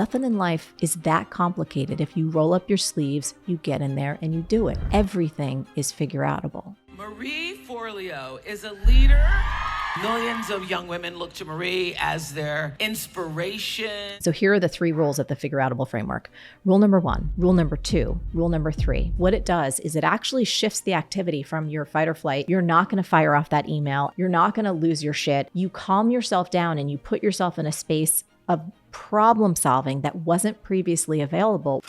Nothing in life is that complicated. If you roll up your sleeves, you get in there and you do it. Everything is figureoutable. Marie Forleo is a leader. Millions of young women look to Marie as their inspiration. So here are the 3 rules of the figureoutable framework. Rule number 1, rule number 2, rule number 3. What it does is it actually shifts the activity from your fight or flight. You're not going to fire off that email. You're not going to lose your shit. You calm yourself down and you put yourself in a space of problem solving that wasn't previously available.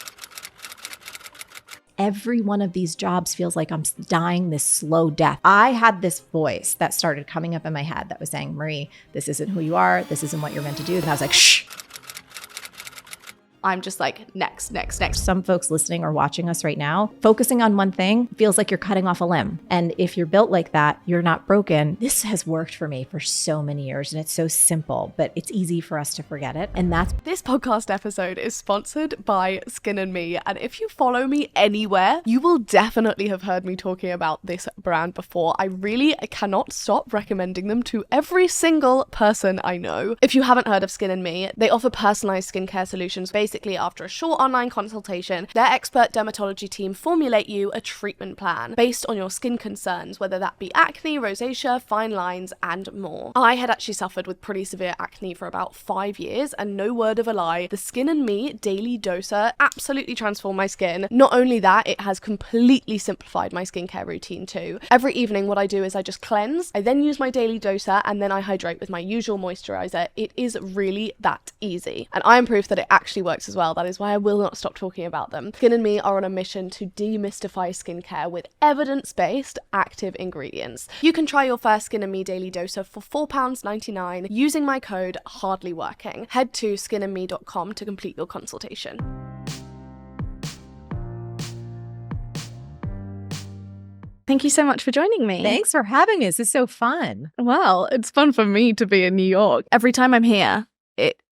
Every one of these jobs feels like I'm dying this slow death. I had this voice that started coming up in my head that was saying, Marie, this isn't who you are. This isn't what you're meant to do. And I was like, shh. I'm just like, next. Some folks listening or watching us right now, focusing on one thing feels like you're cutting off a limb. And if you're built like that, you're not broken. This has worked for me for so many years and it's so simple, but it's easy for us to forget it. And that's... This podcast episode is sponsored by Skin and Me. And if you follow me anywhere, you will definitely have heard me talking about this brand before. I cannot stop recommending them to every single person I know. If you haven't heard of Skin and Me, they offer personalized skincare solutions. Basically, after a short online consultation, their expert dermatology team formulate you a treatment plan based on your skin concerns, whether that be acne, rosacea, fine lines, and more. I had actually suffered with pretty severe acne for about 5 years, and no word of a lie, the Skin and Me Daily Doser absolutely transformed my skin. Not only that, it has completely simplified my skincare routine too. Every evening, what I do is I just cleanse, I then use my Daily Doser, and then I hydrate with my usual moisturizer. It is really that easy. And I am proof that it actually works as well. That is why I will not stop talking about them. Skin and Me are on a mission to demystify skincare with evidence-based active ingredients. You can try your first Skin and Me Daily Doser for £4.99 using my code HARDLYWORKING. Head to skinandme.com to complete your consultation. Thank you so much for joining me. Thanks for having me. This is so fun. Well, it's fun for me to be in New York. Every time I'm here,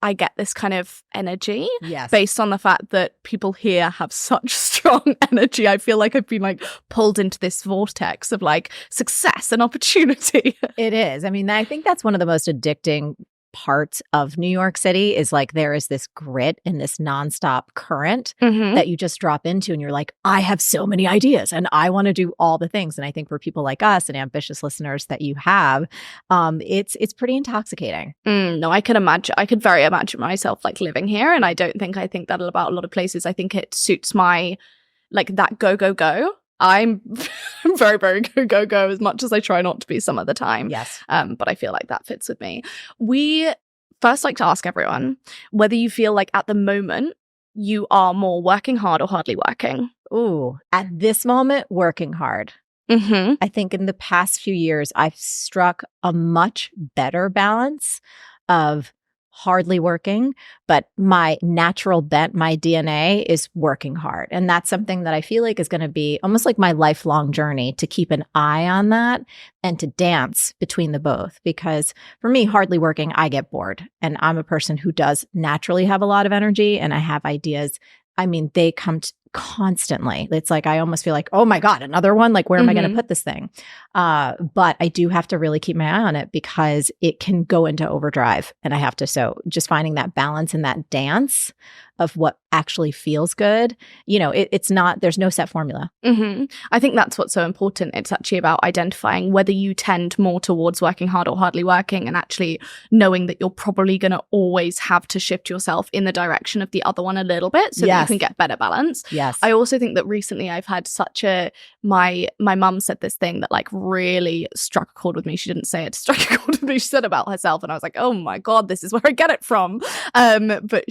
I get this kind of energy based on the fact that people here have such strong energy. I feel like I've been like pulled into this vortex of like success and opportunity. It is. I mean, I think that's one of the most addicting parts of New York City is like there is this grit and this nonstop current that you just drop into and you're like, I have so many ideas and I want to do all the things. And I think for people like us and ambitious listeners that you have, it's pretty intoxicating. No, I could very imagine myself like living here. And I think that about a lot of places. I think it suits my like that go. I'm very, very go as much as I try not to be some of the time. Yes. But I feel like that fits with me. We first like to ask everyone whether you feel like at the moment you are more working hard or hardly working. Ooh, at this moment, working hard. I think in the past few years, I've struck a much better balance of hardly working, but my natural bent, my DNA is working hard. And that's something that I feel like is going to be almost like my lifelong journey to keep an eye on that and to dance between the both. Because for me, hardly working, I get bored. And I'm a person who does naturally have a lot of energy and I have ideas. I mean, they come constantly. It's like, I almost feel like, oh my God, another one? Like, where am I going to put this thing? But I do have to really keep my eye on it because it can go into overdrive and I have to. So just finding that balance and that dance of what actually feels good, you know, it's not, there's no set formula. I think that's what's so important. It's actually about identifying whether you tend more towards working hard or hardly working and actually knowing that you're probably going to always have to shift yourself in the direction of the other one a little bit so that you can get better balance. Yes. I also think that recently I've had such my mum said this thing that like really struck a chord with me. She didn't say it, struck a chord with me. She said about herself and I was like, oh my God, this is where I get it from. But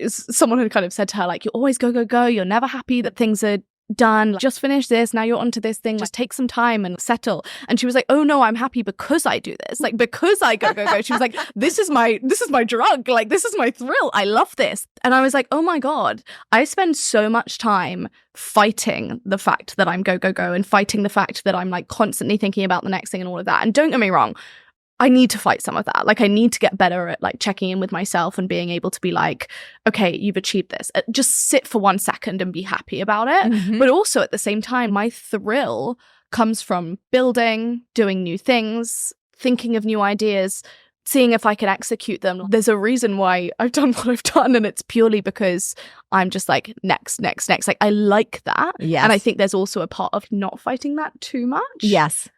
someone had kind of said to her, like, you always go. You're never happy that things are done. Like, just finish this. Now you're onto this thing. Just take some time and settle. And she was like, oh no, I'm happy because I do this. Like, because I go. She was like, this is my drug. Like, this is my thrill. I love this. And I was like, oh my God, I spend so much time fighting the fact that I'm go and fighting the fact that I'm like constantly thinking about the next thing and all of that. And don't get me wrong, I need to fight some of that. Like, I need to get better at like checking in with myself and being able to be like, okay, you've achieved this. Just sit for 1 second and be happy about it. But also at the same time, my thrill comes from building, doing new things, thinking of new ideas, seeing if I could execute them. There's a reason why I've done what I've done, and it's purely because I'm just like, next. Like, I like that. Yes. And I think there's also a part of not fighting that too much. Yes.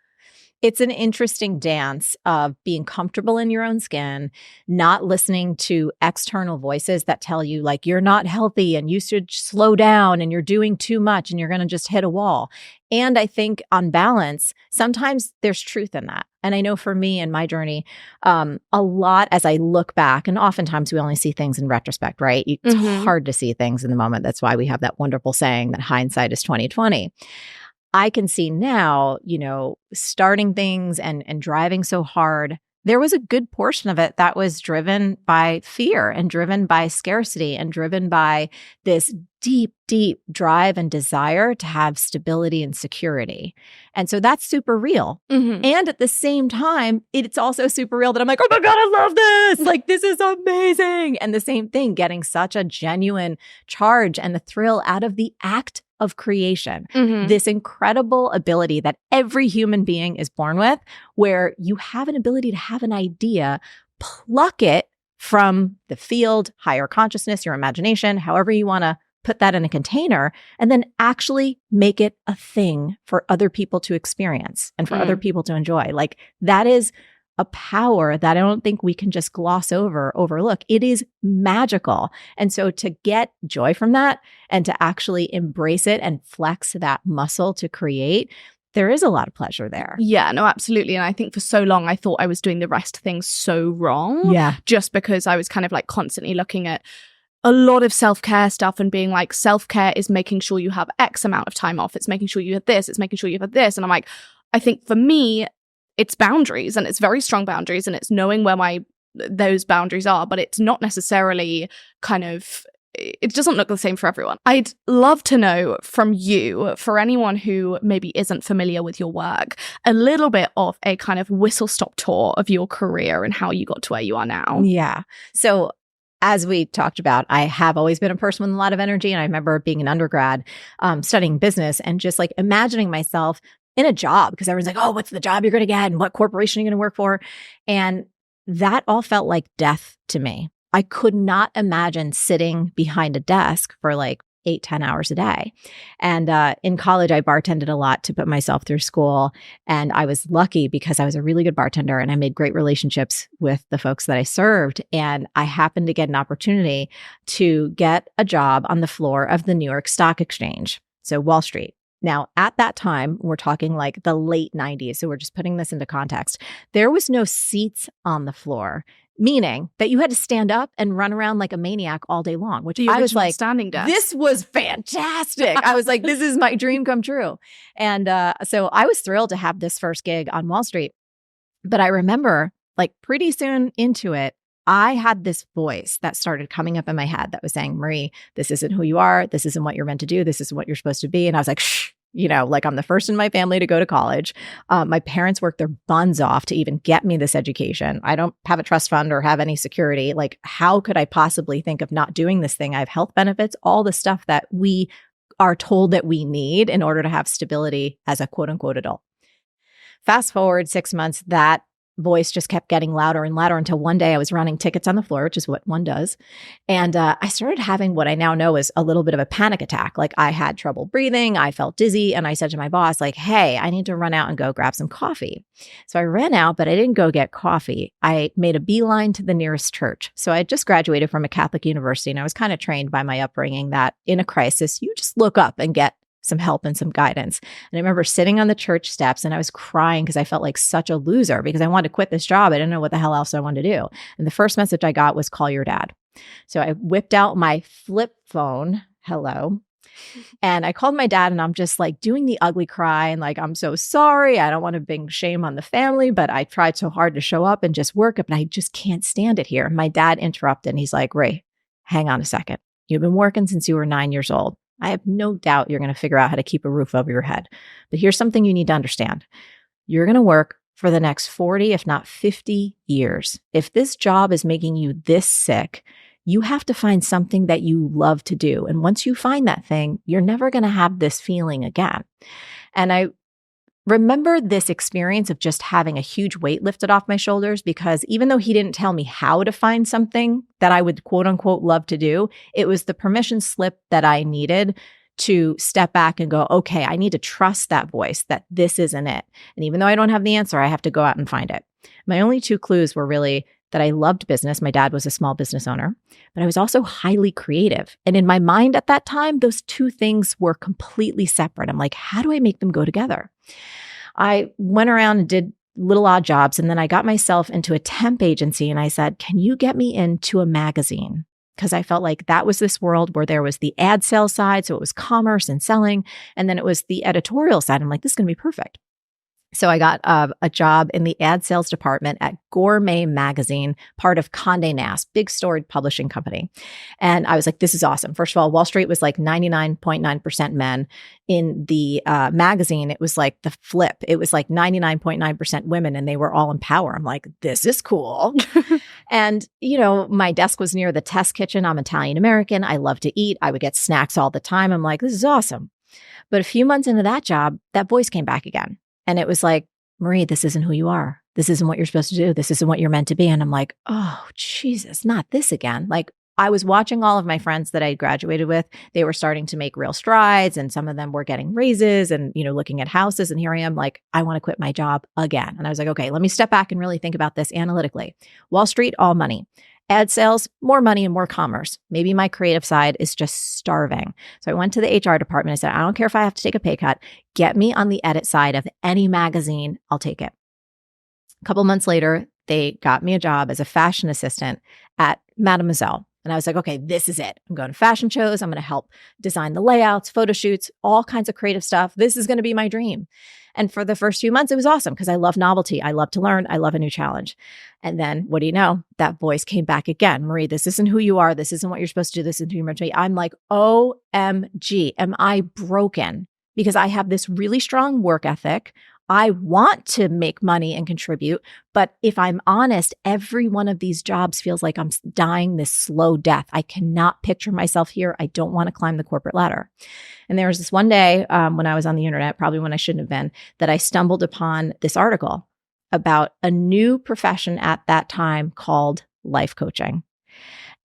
It's an interesting dance of being comfortable in your own skin, not listening to external voices that tell you like you're not healthy and you should slow down and you're doing too much and you're going to just hit a wall. And I think on balance, sometimes there's truth in that. And I know for me in my journey, a lot as I look back, and oftentimes we only see things in retrospect, right? It's hard to see things in the moment. That's why we have that wonderful saying that hindsight is 20/20. I can see now, starting things and driving so hard, there was a good portion of it that was driven by fear and driven by scarcity and driven by this deep, deep drive and desire to have stability and security. And so that's super real. And at the same time, it's also super real that I'm like, oh my God, I love this. Like, this is amazing. And the same thing, getting such a genuine charge and the thrill out of the act of creation, this incredible ability that every human being is born with, where you have an ability to have an idea, pluck it from the field, higher consciousness, your imagination, however you want to put that in a container, and then actually make it a thing for other people to experience and for other people to enjoy. Like, that is a power that I don't think we can just gloss overlook. It is magical. And so to get joy from that and to actually embrace it and flex that muscle to create, there is a lot of pleasure there. Yeah, no, absolutely. And I think for so long, I thought I was doing the rest of things so wrong. Yeah. Just because I was kind of like constantly looking at a lot of self-care stuff and being like, self-care is making sure you have X amount of time off. It's making sure you have this. It's making sure you have this. And I'm like, I think for me, it's boundaries, and it's very strong boundaries, and it's knowing where those boundaries are, but it's not necessarily it doesn't look the same for everyone. I'd love to know from you, for anyone who maybe isn't familiar with your work, a little bit of a kind of whistle-stop tour of your career and how you got to where you are now. Yeah. So as we talked about, I have always been a person with a lot of energy. And I remember being an undergrad, studying business and just like imagining myself in a job, because everyone's like, oh, what's the job you're going to get and what corporation are you going to work for? And that all felt like death to me. I could not imagine sitting behind a desk for like 8-10 hours a day. And in college, I bartended a lot to put myself through school. And I was lucky because I was a really good bartender and I made great relationships with the folks that I served. And I happened to get an opportunity to get a job on the floor of the New York Stock Exchange, so Wall Street. Now, at that time, we're talking like the late 90s. So we're just putting this into context. There was no seats on the floor, meaning that you had to stand up and run around like a maniac all day long, which I was like, standing desk. This was fantastic. I was like, this is my dream come true. And so I was thrilled to have this first gig on Wall Street. But I remember like pretty soon into it, I had this voice that started coming up in my head that was saying, Marie, this isn't who you are. This isn't what you're meant to do. This isn't what you're supposed to be. And I was like, shh, like I'm the first in my family to go to college. My parents worked their buns off to even get me this education. I don't have a trust fund or have any security. Like, how could I possibly think of not doing this thing? I have health benefits, all the stuff that we are told that we need in order to have stability as a quote unquote adult. Fast forward 6 months, that voice just kept getting louder and louder until one day I was running tickets on the floor, which is what one does. And I started having what I now know is a little bit of a panic attack. Like, I had trouble breathing. I felt dizzy. And I said to my boss, like, hey, I need to run out and go grab some coffee. So I ran out, but I didn't go get coffee. I made a beeline to the nearest church. So I had just graduated from a Catholic university, and I was kind of trained by my upbringing that in a crisis, you just look up and get some help and some guidance. And I remember sitting on the church steps and I was crying because I felt like such a loser because I wanted to quit this job. I didn't know what the hell else I wanted to do. And the first message I got was, call your dad. So I whipped out my flip phone. Hello. And I called my dad, and I'm just like doing the ugly cry and like, I'm so sorry. I don't want to bring shame on the family, but I tried so hard to show up and just work, but I just can't stand it here. My dad interrupted and he's like, Ray, hang on a second. You've been working since you were 9 years old. I have no doubt you're going to figure out how to keep a roof over your head. But here's something you need to understand. You're going to work for the next 40, if not 50 years. If this job is making you this sick, you have to find something that you love to do. And once you find that thing, you're never going to have this feeling again. And I remember this experience of just having a huge weight lifted off my shoulders, because even though he didn't tell me how to find something that I would quote unquote love to do, it was the permission slip that I needed to step back and go, okay, I need to trust that voice that this isn't it. And even though I don't have the answer, I have to go out and find it. My only two clues were really that I loved business. My dad was a small business owner, but I was also highly creative. And in my mind at that time, those two things were completely separate. I'm like, how do I make them go together? I went around and did little odd jobs. And then I got myself into a temp agency and I said, can you get me into a magazine? Because I felt like that was this world where there was the ad sales side. So it was commerce and selling. And then it was the editorial side. I'm like, this is going to be perfect. So I got a job in the ad sales department at Gourmet Magazine, part of Condé Nast, big storied publishing company. And I was like, this is awesome. First of all, Wall Street was like 99.9% men. In the magazine, it was like the flip. It was like 99.9% women, and they were all in power. I'm like, this is cool. And, you know, my desk was near the test kitchen. I'm Italian American. I love to eat. I would get snacks all the time. I'm like, this is awesome. But a few months into that job, that voice came back again. And it was like, Marie, this isn't who you are. This isn't what you're supposed to do. This isn't what you're meant to be. And I'm like, oh, Jesus, not this again. Like, I was watching all of my friends that I graduated with. They were starting to make real strides, and some of them were getting raises and, you know, looking at houses. And here I am like, I want to quit my job again. And I was like, okay, let me step back and really think about this analytically. Wall Street, all money. Ad sales, more money and more commerce. Maybe my creative side is just starving. So I went to the HR department. I said, I don't care if I have to take a pay cut. Get me on the edit side of any magazine. I'll take it. A couple months later, they got me a job as a fashion assistant at Mademoiselle. And I was like, okay, this is it. I'm going to fashion shows. I'm going to help design the layouts, photo shoots, all kinds of creative stuff. This is going to be my dream. And for the first few months, it was awesome because I love novelty. I love to learn. I love a new challenge. And then what do you know? That voice came back again. Marie, this isn't who you are. This isn't what you're supposed to do. This isn't who you're meant to be. I'm like, OMG, am I broken? Because I have this really strong work ethic. I want to make money and contribute. But if I'm honest, every one of these jobs feels like I'm dying this slow death. I cannot picture myself here. I don't want to climb the corporate ladder. And there was this one day when I was on the internet, probably when I shouldn't have been, that I stumbled upon this article about a new profession at that time called life coaching.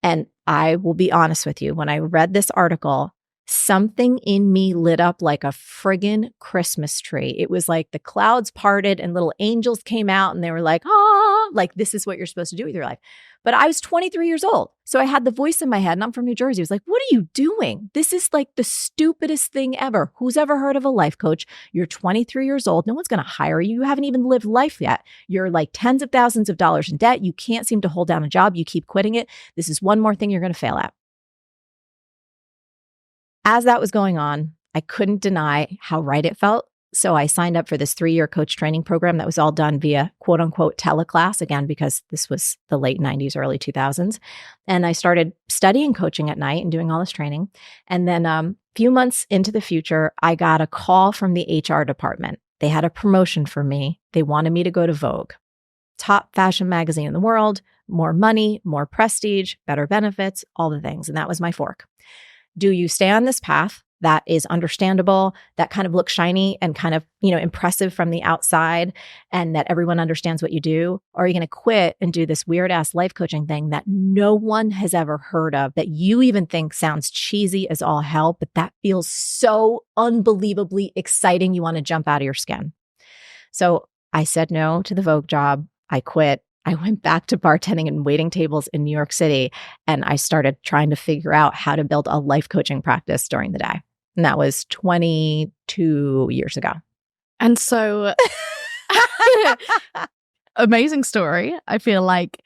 And I will be honest with you, when I read this article, something in me lit up like a friggin' Christmas tree. It was like the clouds parted and little angels came out and they were like, ah, like this is what you're supposed to do with your life. But I was 23 years old. So I had the voice in my head, and I'm from New Jersey. I was like, what are you doing? This is like the stupidest thing ever. Who's ever heard of a life coach? You're 23 years old. No one's going to hire you. You haven't even lived life yet. You're like tens of thousands of dollars in debt. You can't seem to hold down a job. You keep quitting it. This is one more thing you're going to fail at. As that was going on, I couldn't deny how right it felt. So I signed up for this 3-year coach training program that was all done via quote unquote teleclass, again, because this was the late 90s, early 2000s. And I started studying coaching at night and doing all this training. And then a few months into the future, I got a call from the HR department. They had a promotion for me. They wanted me to go to Vogue, top fashion magazine in the world, more money, more prestige, better benefits, all the things. And that was my fork. Do you stay on this path that is understandable, that kind of looks shiny and kind of, you know, impressive from the outside, and that everyone understands what you do? Or are you going to quit and do this weird ass life coaching thing that no one has ever heard of, that you even think sounds cheesy as all hell, but that feels so unbelievably exciting you want to jump out of your skin? So I said no to the Vogue job. I quit. I went back to bartending and waiting tables in New York City, and I started trying to figure out how to build a life coaching practice during the day. And that was 22 years ago. And so, amazing story. I feel like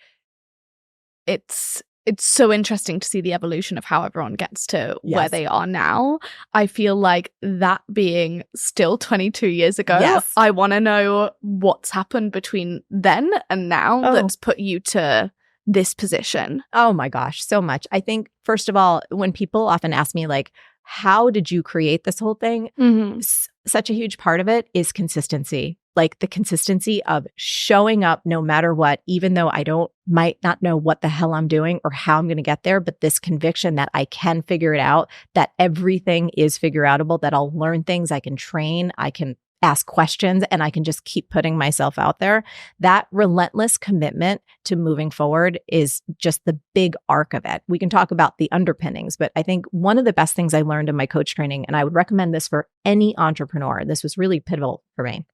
it's so interesting to see the evolution of how everyone gets to where they are now. I feel like that being still 22 years ago, I want to know what's happened between then and now that's put you to this position. Oh my gosh, so much. I think, first of all, when people often ask me like, how did you create this whole thing? Mm-hmm. Such a huge part of it is consistency. Like the consistency of showing up no matter what, even though I might not know what the hell I'm doing or how I'm going to get there, but this conviction that I can figure it out, that everything is figure outable, that I'll learn things, I can train, I can ask questions and I can just keep putting myself out there. That relentless commitment to moving forward is just the big arc of it. We can talk about the underpinnings, but I think one of the best things I learned in my coach training, and I would recommend this for any entrepreneur, this was really pivotal for me.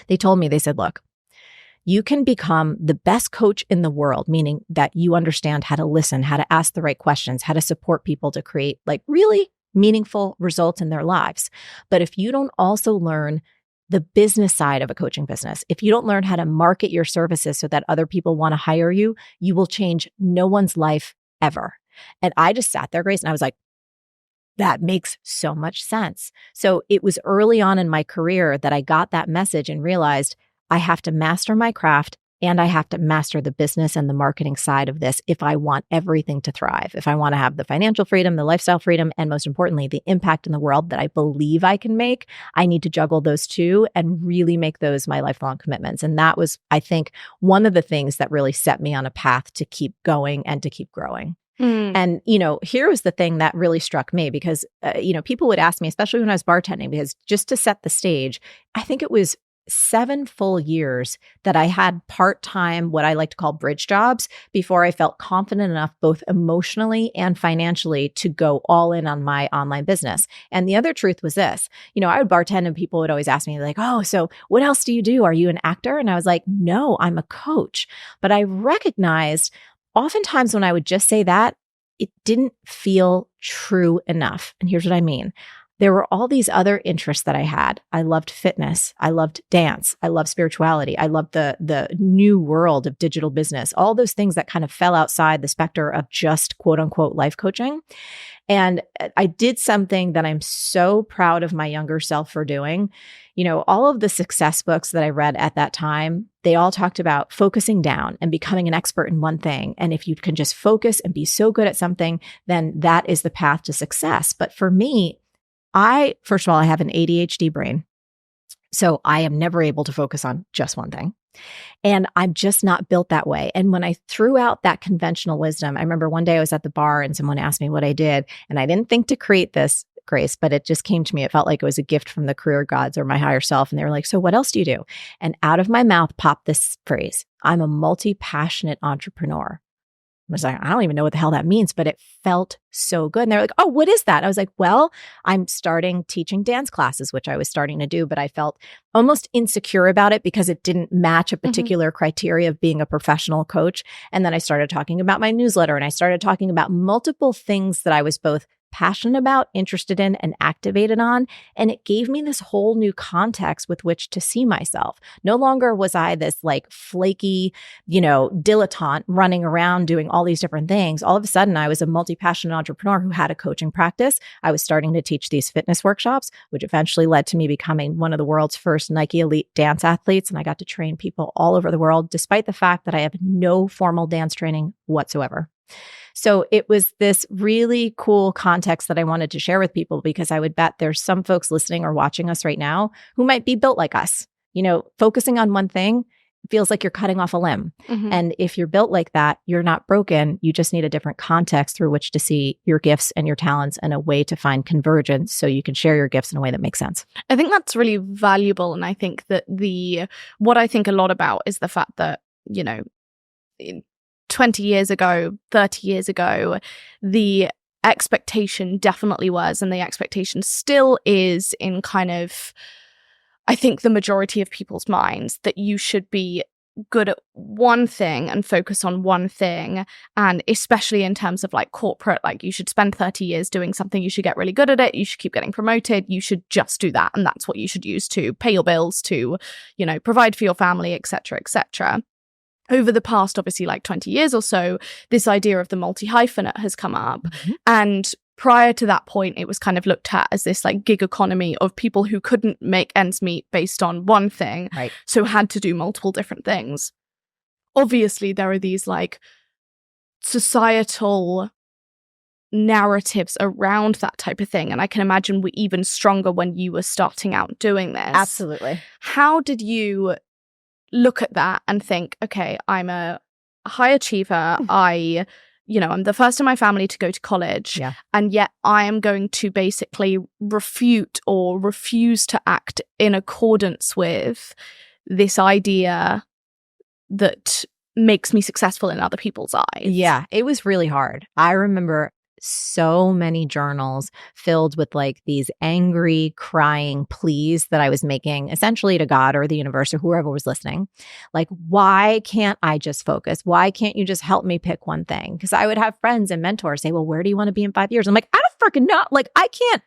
They told me, they said, look, you can become the best coach in the world, meaning that you understand how to listen, how to ask the right questions, how to support people to create like really meaningful results in their lives. But if you don't also learn the business side of a coaching business, if you don't learn how to market your services so that other people want to hire you, you will change no one's life ever. And I just sat there, Grace, and I was like, that makes so much sense. So it was early on in my career that I got that message and realized I have to master my craft and I have to master the business and the marketing side of this if I want everything to thrive, if I want to have the financial freedom, the lifestyle freedom, and most importantly, the impact in the world that I believe I can make. I need to juggle those two and really make those my lifelong commitments. And that was, I think, one of the things that really set me on a path to keep going and to keep growing. And, here was the thing that really struck me because, people would ask me, especially when I was bartending, because just to set the stage, I think it was 7 full years that I had part-time, what I like to call bridge jobs, before I felt confident enough, both emotionally and financially, to go all in on my online business. And the other truth was this, I would bartend and people would always ask me like, oh, so what else do you do? Are you an actor? And I was like, no, I'm a coach. But I recognized oftentimes when I would just say that, it didn't feel true enough. And here's what I mean. There were all these other interests that I had. I loved fitness. I loved dance. I loved spirituality. I loved the new world of digital business, all those things that kind of fell outside the specter of just quote unquote life coaching. And I did something that I'm so proud of my younger self for doing. All of the success books that I read at that time, they all talked about focusing down and becoming an expert in one thing. And if you can just focus and be so good at something, then that is the path to success. But for me, first of all, I have an ADHD brain. So I am never able to focus on just one thing. And I'm just not built that way. And when I threw out that conventional wisdom, I remember one day I was at the bar and someone asked me what I did. And I didn't think to create this, Grace, but it just came to me. It felt like it was a gift from the career gods or my higher self. And they were like, so what else do you do? And out of my mouth popped this phrase, I'm a multi-passionate entrepreneur. I was like, I don't even know what the hell that means, but it felt so good. And they're like, oh, what is that? I was like, well, I'm starting teaching dance classes, which I was starting to do, but I felt almost insecure about it because it didn't match a particular criteria of being a professional coach. And then I started talking about my newsletter and I started talking about multiple things that I was both passionate about, interested in, and activated on. And it gave me this whole new context with which to see myself. No longer was I this like flaky, dilettante running around doing all these different things. All of a sudden, I was a multi-passionate entrepreneur who had a coaching practice. I was starting to teach these fitness workshops, which eventually led to me becoming one of the world's first Nike elite dance athletes. And I got to train people all over the world, despite the fact that I have no formal dance training whatsoever. So it was this really cool context that I wanted to share with people because I would bet there's some folks listening or watching us right now who might be built like us. Focusing on one thing feels like you're cutting off a limb. And if you're built like that, you're not broken. You just need a different context through which to see your gifts and your talents and a way to find convergence so you can share your gifts in a way that makes sense. I think that's really valuable. And I think that what I think a lot about is the fact that, 20 years ago, 30 years ago, the expectation definitely was, and the expectation still is in kind of, I think, the majority of people's minds, that you should be good at one thing and focus on one thing. And especially in terms of like corporate, like you should spend 30 years doing something, you should get really good at it, you should keep getting promoted, you should just do that. And that's what you should use to pay your bills, to, provide for your family, etc., etc. Over the past, obviously, like 20 years or so, this idea of the multi-hyphenate has come up. And prior to that point, it was kind of looked at as this like gig economy of people who couldn't make ends meet based on one thing, right, so had to do multiple different things. Obviously, there are these like societal narratives around that type of thing. And I can imagine we're even stronger when you were starting out doing this. Absolutely. How did you look at that and think, okay, I'm a high achiever. I, I'm the first in my family to go to college. Yeah. And yet I am going to basically refute or refuse to act in accordance with this idea that makes me successful in other people's eyes. Yeah, it was really hard. I remember so many journals filled with like these angry, crying pleas that I was making essentially to God or the universe or whoever was listening. Like, why can't I just focus? Why can't you just help me pick one thing? Because I would have friends and mentors say, well, where do you want to be in 5 years? I'm like, I don't freaking know. Like, I can't,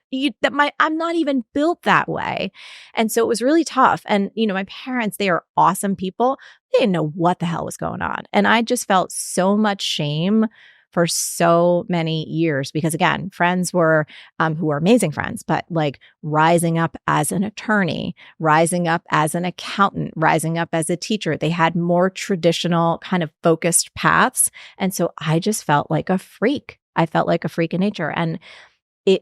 I'm not even built that way. And so it was really tough. And, my parents, they are awesome people. They didn't know what the hell was going on. And I just felt so much shame for so many years because, again, friends were who were amazing friends, but like rising up as an attorney, rising up as an accountant, rising up as a teacher. They had more traditional kind of focused paths. And so I just felt like a freak. I felt like a freak in nature, and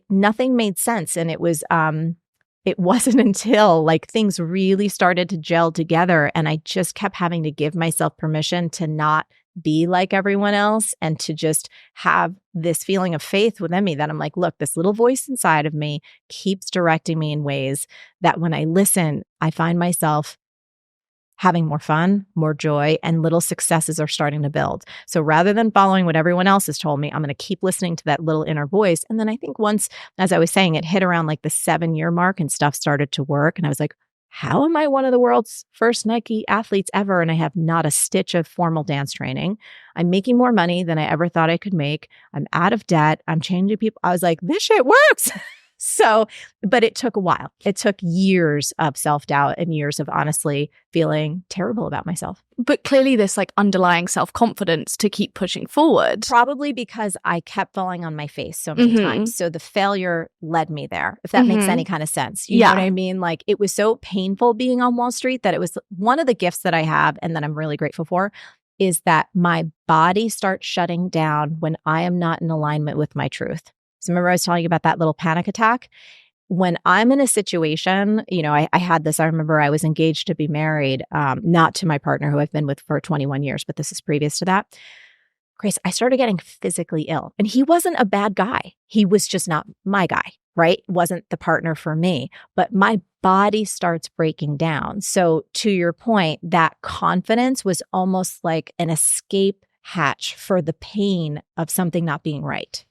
nothing made sense. And it wasn't until like things really started to gel together and I just kept having to give myself permission to not be like everyone else and to just have this feeling of faith within me that I'm like, look, this little voice inside of me keeps directing me in ways that when I listen, I find myself having more fun, more joy, and little successes are starting to build. So rather than following what everyone else has told me, I'm going to keep listening to that little inner voice. And then I think once, as I was saying, it hit around like the 7-year mark and stuff started to work. And I was like, how am I one of the world's first Nike athletes ever? And I have not a stitch of formal dance training. I'm making more money than I ever thought I could make. I'm out of debt. I'm changing people. I was like, this shit works. So, but it took a while. It took years of self-doubt and years of honestly feeling terrible about myself. But clearly this like underlying self-confidence to keep pushing forward. Probably because I kept falling on my face so many times. So the failure led me there, if that makes any kind of sense. You know what I mean? Like it was so painful being on Wall Street that it was one of the gifts that I have and that I'm really grateful for is that my body starts shutting down when I am not in alignment with my truth. So remember I was telling you about that little panic attack? When I'm in a situation, I had this, I remember I was engaged to be married, not to my partner who I've been with for 21 years, but this is previous to that. Grace, I started getting physically ill and he wasn't a bad guy. He was just not my guy, right? Wasn't the partner for me, but my body starts breaking down. So to your point, that confidence was almost like an escape hatch for the pain of something not being right.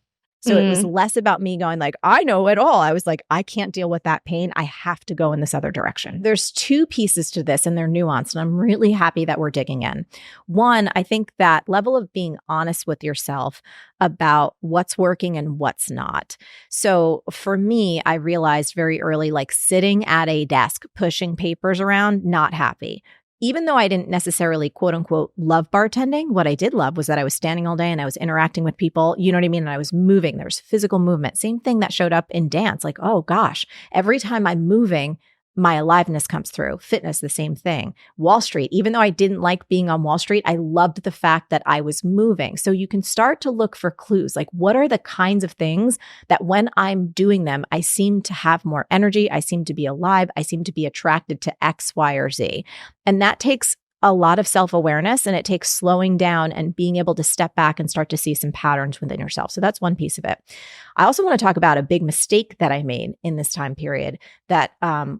So it was less about me going like, I know it all. I was like, I can't deal with that pain. I have to go in this other direction. There's two pieces to this and they're nuanced. And I'm really happy that we're digging in. One, I think that level of being honest with yourself about what's working and what's not. So for me, I realized very early, like sitting at a desk, pushing papers around, not happy. Even though I didn't necessarily, quote unquote, love bartending, what I did love was that I was standing all day and I was interacting with people, you know what I mean? And I was moving. There was physical movement. Same thing that showed up in dance. Like, oh gosh, every time I'm moving, my aliveness comes through. Fitness, the same thing. Wall Street, even though I didn't like being on Wall Street, I loved the fact that I was moving. So you can start to look for clues. Like, what are the kinds of things that when I'm doing them, I seem to have more energy, I seem to be alive, I seem to be attracted to X, Y, or Z. And that takes a lot of self-awareness and it takes slowing down and being able to step back and start to see some patterns within yourself. So that's one piece of it. I also want to talk about a big mistake that I made in this time period that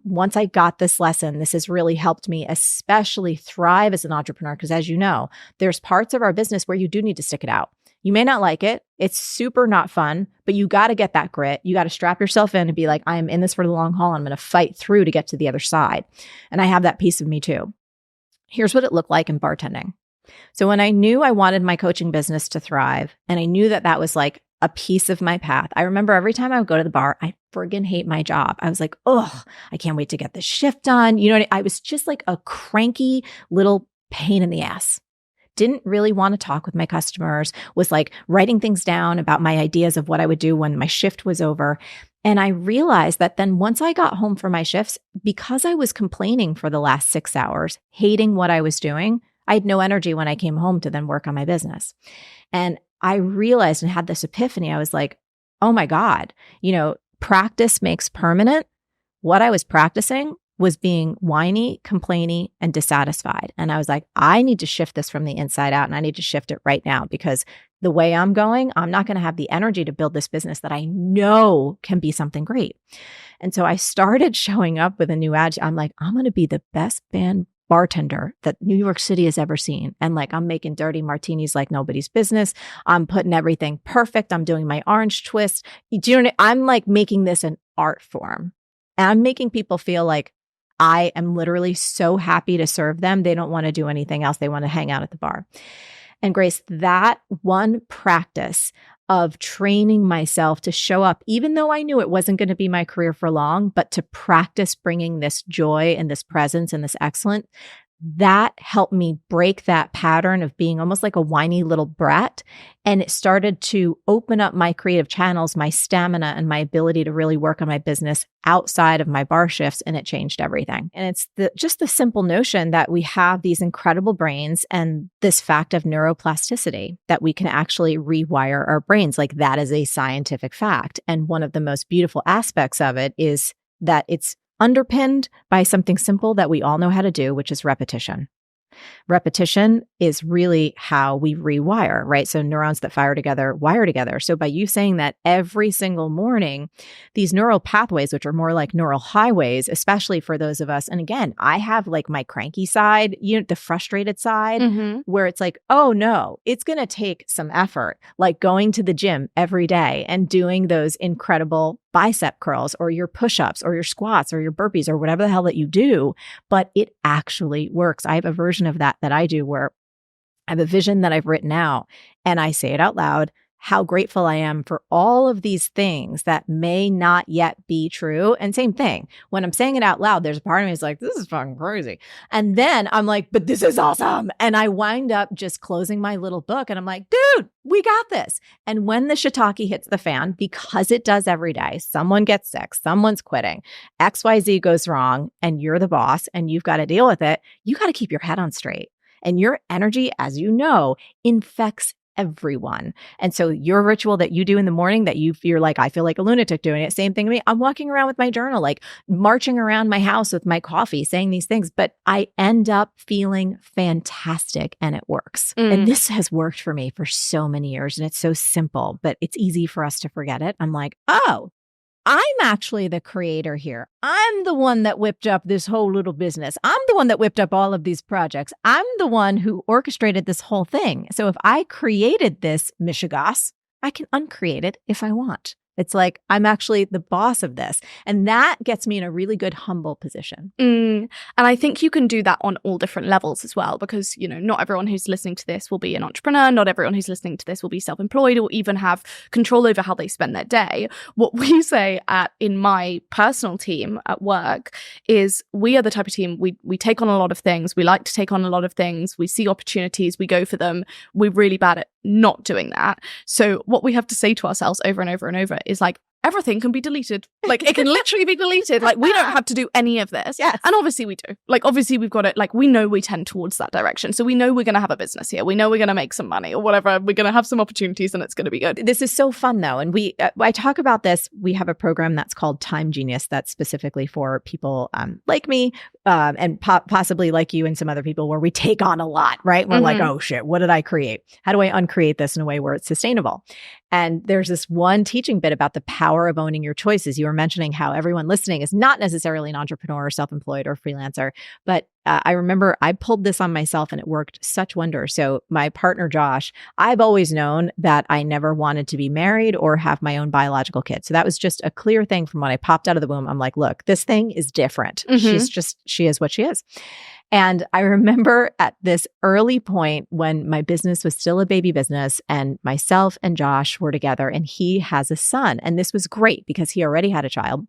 once I got this lesson, this has really helped me especially thrive as an entrepreneur because as you know, there's parts of our business where you do need to stick it out. You may not like it. It's super not fun, but you got to get that grit. You got to strap yourself in and be like, I am in this for the long haul. I'm going to fight through to get to the other side. And I have that piece of me too. Here's what it looked like in bartending. So when I knew I wanted my coaching business to thrive, and I knew that that was like a piece of my path, I remember every time I would go to the bar, I friggin' hate my job. I was like, oh, I can't wait to get this shift done. You know, I was just like a cranky little pain in the ass. Didn't really want to talk with my customers, was like writing things down about my ideas of what I would do when my shift was over. And I realized that then once I got home from my shifts, because I was complaining for the last 6 hours, hating what I was doing, I had no energy when I came home to then work on my business. And I realized and had this epiphany. I was like, oh my God, practice makes permanent. What I was practicing was being whiny, complainy, and dissatisfied. And I was like, I need to shift this from the inside out and I need to shift it right now because the way I'm going, I'm not going to have the energy to build this business that I know can be something great. And so I started showing up with a new ad. I'm like, I'm going to be the best band bartender that New York City has ever seen. And like, I'm making dirty martinis like nobody's business. I'm putting everything perfect. I'm doing my orange twist. Do you know, I'm like making this an art form. And I'm making people feel like I am literally so happy to serve them. They don't want to do anything else. They want to hang out at the bar. And Grace, that one practice of training myself to show up, even though I knew it wasn't going to be my career for long, but to practice bringing this joy and this presence and this excellence, that helped me break that pattern of being almost like a whiny little brat. And it started to open up my creative channels, my stamina, and my ability to really work on my business outside of my bar shifts. And it changed everything. And it's just the simple notion that we have these incredible brains and this fact of neuroplasticity, that we can actually rewire our brains. Like, that is a scientific fact. And one of the most beautiful aspects of it is that it's underpinned by something simple that we all know how to do, which is repetition. Repetition is really how we rewire, right? So neurons that fire together, wire together. So by you saying that every single morning, these neural pathways, which are more like neural highways, especially for those of us. And again, I have like my cranky side, the frustrated side, where it's like, oh no, it's going to take some effort, like going to the gym every day and doing those incredible bicep curls or your push-ups or your squats or your burpees or whatever the hell that you do, but it actually works. I have a version of that I do where I have a vision that I've written out and I say it out loud, how grateful I am for all of these things that may not yet be true. And same thing, when I'm saying it out loud, there's a part of me that's like, this is fucking crazy. And then I'm like, but this is awesome. And I wind up just closing my little book and I'm like, dude, we got this. And when the shiitake hits the fan, because it does every day, someone gets sick, someone's quitting, XYZ goes wrong, and you're the boss and you've got to deal with it, you got to keep your head on straight. And your energy, as you know, infects everyone. And so your ritual that you do in the morning that you're like, I feel like a lunatic doing it. Same thing to me. I'm walking around with my journal, like marching around my house with my coffee, saying these things, but I end up feeling fantastic and it works. And this has worked for me for so many years. And it's so simple, but it's easy for us to forget it. I'm like, oh, I'm actually the creator here. I'm the one that whipped up this whole little business. I'm the one that whipped up all of these projects. I'm the one who orchestrated this whole thing. So if I created this mishigas, I can uncreate it if I want. It's like, I'm actually the boss of this. And that gets me in a really good, humble position. And I think you can do that on all different levels as well, because, not everyone who's listening to this will be an entrepreneur. Not everyone who's listening to this will be self-employed or even have control over how they spend their day. What we say in my personal team at work is we are the type of team, we take on a lot of things. We like to take on a lot of things. We see opportunities, we go for them. We're really bad at not doing that. So what we have to say to ourselves over and over and over is like, everything can be deleted. Like, it can literally be deleted. Like, we don't have to do any of this. Yes. And obviously we do. Like, obviously we've got it. Like, we know we tend towards that direction. So we know we're going to have a business here. We know we're going to make some money or whatever. We're going to have some opportunities and it's going to be good. This is so fun though. And I talk about this. We have a program that's called Time Genius that's specifically for people like me and possibly like you and some other people where we take on a lot, right? We're like, oh shit, what did I create? How do I uncreate this in a way where it's sustainable? And there's this one teaching bit about the power of owning your choices. You were mentioning how everyone listening is not necessarily an entrepreneur or self-employed or freelancer, but I remember I pulled this on myself and it worked such wonders. So my partner, Josh, I've always known that I never wanted to be married or have my own biological kid. So that was just a clear thing from when I popped out of the womb. I'm like, look, this thing is different. She is what she is. And I remember at this early point when my business was still a baby business and myself and Josh were together and he has a son. And this was great because he already had a child.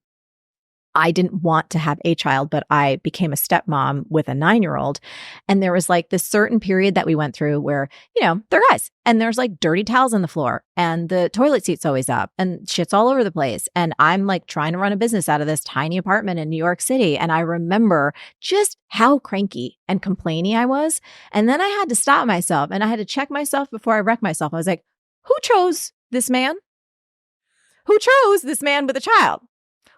I didn't want to have a child, but I became a stepmom with a 9-year-old. And there was like this certain period that we went through where, they're guys and there's like dirty towels on the floor and the toilet seat's always up and shit's all over the place. And I'm like trying to run a business out of this tiny apartment in New York City. And I remember just how cranky and complainy I was. And then I had to stop myself and I had to check myself before I wrecked myself. I was like, who chose this man? Who chose this man with a child?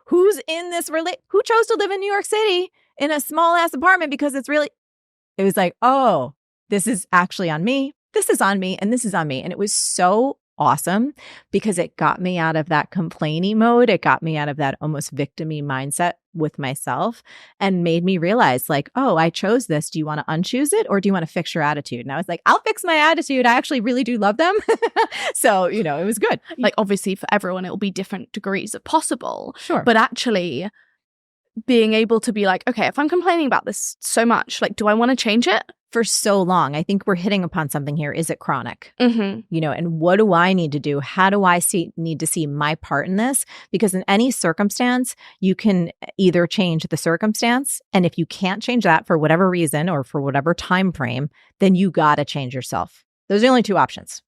Who's in this who chose to live in New York City in a small ass apartment because it was like, oh, this is actually on me. this is on me and this is on me. And it was so awesome because it got me out of that complaining mode. It got me out of that almost victim-y mindset with myself and made me realize like, oh, I chose this. Do you want to unchoose it or do you want to fix your attitude? And I was like, I'll fix my attitude. I actually really do love them. So, it was good. Like obviously for everyone, it will be different degrees of possible. Sure. But actually being able to be like, okay, if I'm complaining about this so much, like, do I want to change it? For so long, I think we're hitting upon something here. Is it chronic? Mm-hmm. And what do I need to do? How do I need to see my part in this? Because in any circumstance, you can either change the circumstance. And if you can't change that for whatever reason or for whatever time frame, then you got to change yourself. Those are the only two options.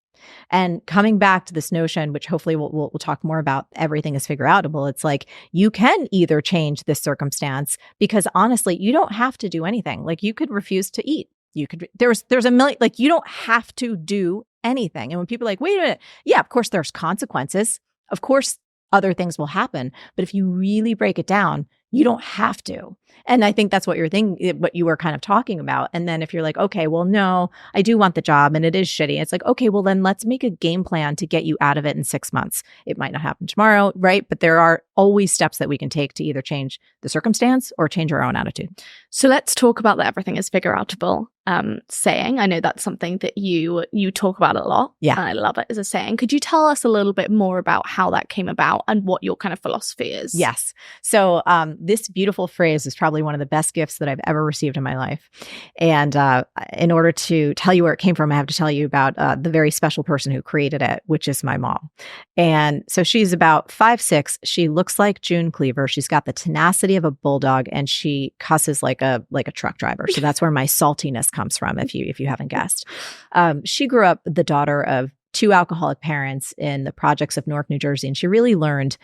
And coming back to this notion, which hopefully we'll talk more about, everything is figureoutable. It's like you can either change this circumstance because honestly, you don't have to do anything. Like you could refuse to eat. You could, there's a million, like you don't have to do anything. And when people are like, wait a minute, yeah, of course there's consequences. Of course other things will happen. But if you really break it down, you don't have to. And I think that's what what you were kind of talking about. And then if you're like, okay, well, no, I do want the job and it is shitty. It's like, okay, well, then let's make a game plan to get you out of it in 6 months. It might not happen tomorrow, right? But there are always steps that we can take to either change the circumstance or change our own attitude. So let's talk about that everything is figureoutable saying. I know that's something that you talk about a lot. Yeah. And I love it as a saying. Could you tell us a little bit more about how that came about and what your kind of philosophy is? Yes. So this beautiful phrase is probably one of the best gifts that I've ever received in my life. And in order to tell you where it came from, I have to tell you about the very special person who created it, which is my mom. And so she's about 5'6". She looks like June Cleaver. She's got the tenacity of a bulldog and she cusses like a truck driver. So that's where my saltiness comes from, if you haven't guessed. She grew up the daughter of 2 alcoholic parents in the projects of Newark, New Jersey. And she really learned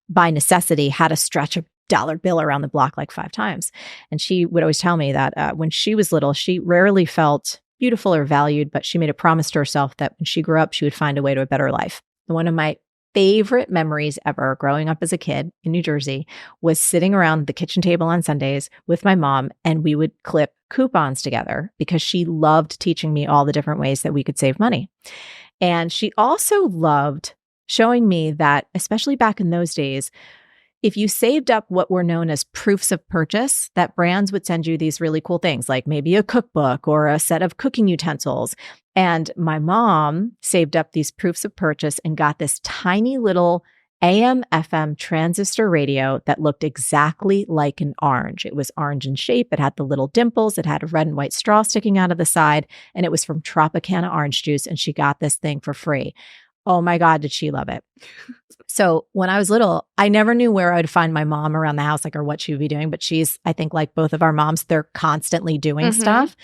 by necessity how to stretch a dollar bill around the block like 5 times. And she would always tell me that when she was little, she rarely felt beautiful or valued, but she made a promise to herself that when she grew up, she would find a way to a better life. And one of my favorite memories ever growing up as a kid in New Jersey was sitting around the kitchen table on Sundays with my mom, and we would clip coupons together because she loved teaching me all the different ways that we could save money. And she also loved showing me that, especially back in those days, if you saved up what were known as proofs of purchase, that brands would send you these really cool things, like maybe a cookbook or a set of cooking utensils. And my mom saved up these proofs of purchase and got this tiny little AM/FM transistor radio that looked exactly like an orange. It was orange in shape. It had the little dimples. It had a red and white straw sticking out of the side. And it was from Tropicana orange juice. And she got this thing for free. Oh my God, did she love it. So when I was little, I never knew where I'd find my mom around the house, like, or what she would be doing. But she's, I think, like both of our moms, they're constantly doing stuff.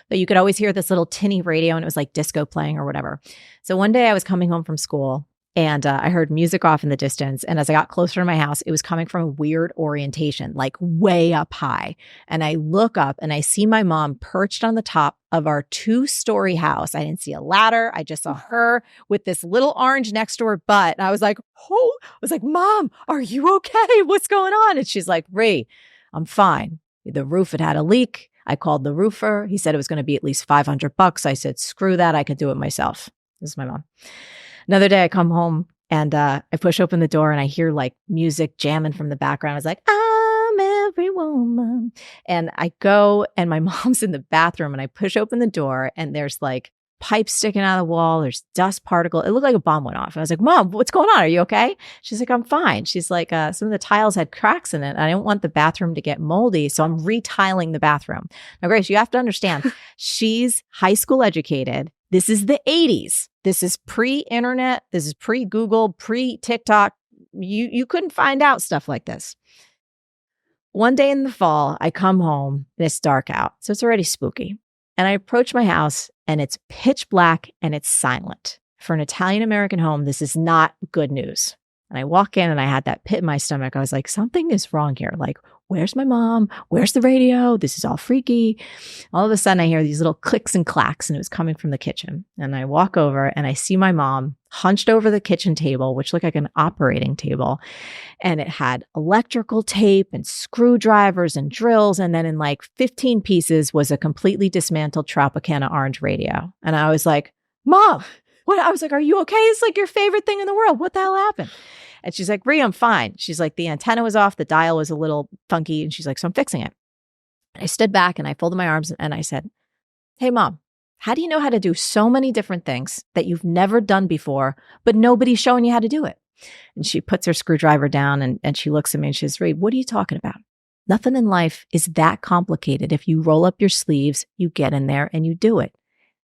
But you could always hear this little tinny radio and it was like disco playing or whatever. So one day I was coming home from school and I heard music off in the distance. And as I got closer to my house, it was coming from a weird orientation, like way up high. And I look up and I see my mom perched on the top of our 2-story house. I didn't see a ladder. I just saw her with this little orange next to her butt. And I was like, oh, I was like, Mom, are you okay? What's going on? And she's like, Ree, I'm fine. The roof had a leak. I called the roofer. He said it was going to be at least $500. I said, screw that. I could do it myself. This is my mom. Another day I come home and I push open the door and I hear like music jamming from the background. I was like, I'm every woman. And I go and my mom's in the bathroom and I push open the door and there's like pipes sticking out of the wall. There's dust particle. It looked like a bomb went off. I was like, Mom, what's going on? Are you okay? She's like, I'm fine. She's like, some of the tiles had cracks in it. And I don't want the bathroom to get moldy. So I'm retiling the bathroom. Now, Grace, you have to understand, she's high school educated. This is the 80s. This is pre-internet. This is pre-Google, pre-TikTok. You couldn't find out stuff like this. One day in the fall, I come home and it's dark out. So it's already spooky. And I approach my house and it's pitch black and it's silent. For an Italian-American home, this is not good news. And I walk in and I had that pit in my stomach. I was like, something is wrong here. Like, where's my mom? Where's the radio? This is all freaky. All of a sudden I hear these little clicks and clacks and it was coming from the kitchen. And I walk over and I see my mom hunched over the kitchen table, which looked like an operating table. And it had electrical tape and screwdrivers and drills. And then in like 15 pieces was a completely dismantled Tropicana orange radio. And I was like, Mom, what? I was like, are you okay? It's like your favorite thing in the world. What the hell happened? And she's like, Marie, I'm fine. She's like, the antenna was off. The dial was a little funky. And she's like, so I'm fixing it. And I stood back and I folded my arms and I said, hey, Mom, how do you know how to do so many different things that you've never done before, but nobody's showing you how to do it? And she puts her screwdriver down and she looks at me and she says, Ray, what are you talking about? Nothing in life is that complicated. If you roll up your sleeves, you get in there and you do it.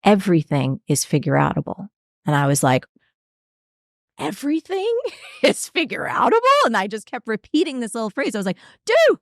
Everything is figureoutable. And I was like, everything is figureoutable? And I just kept repeating this little phrase. I was like, dude,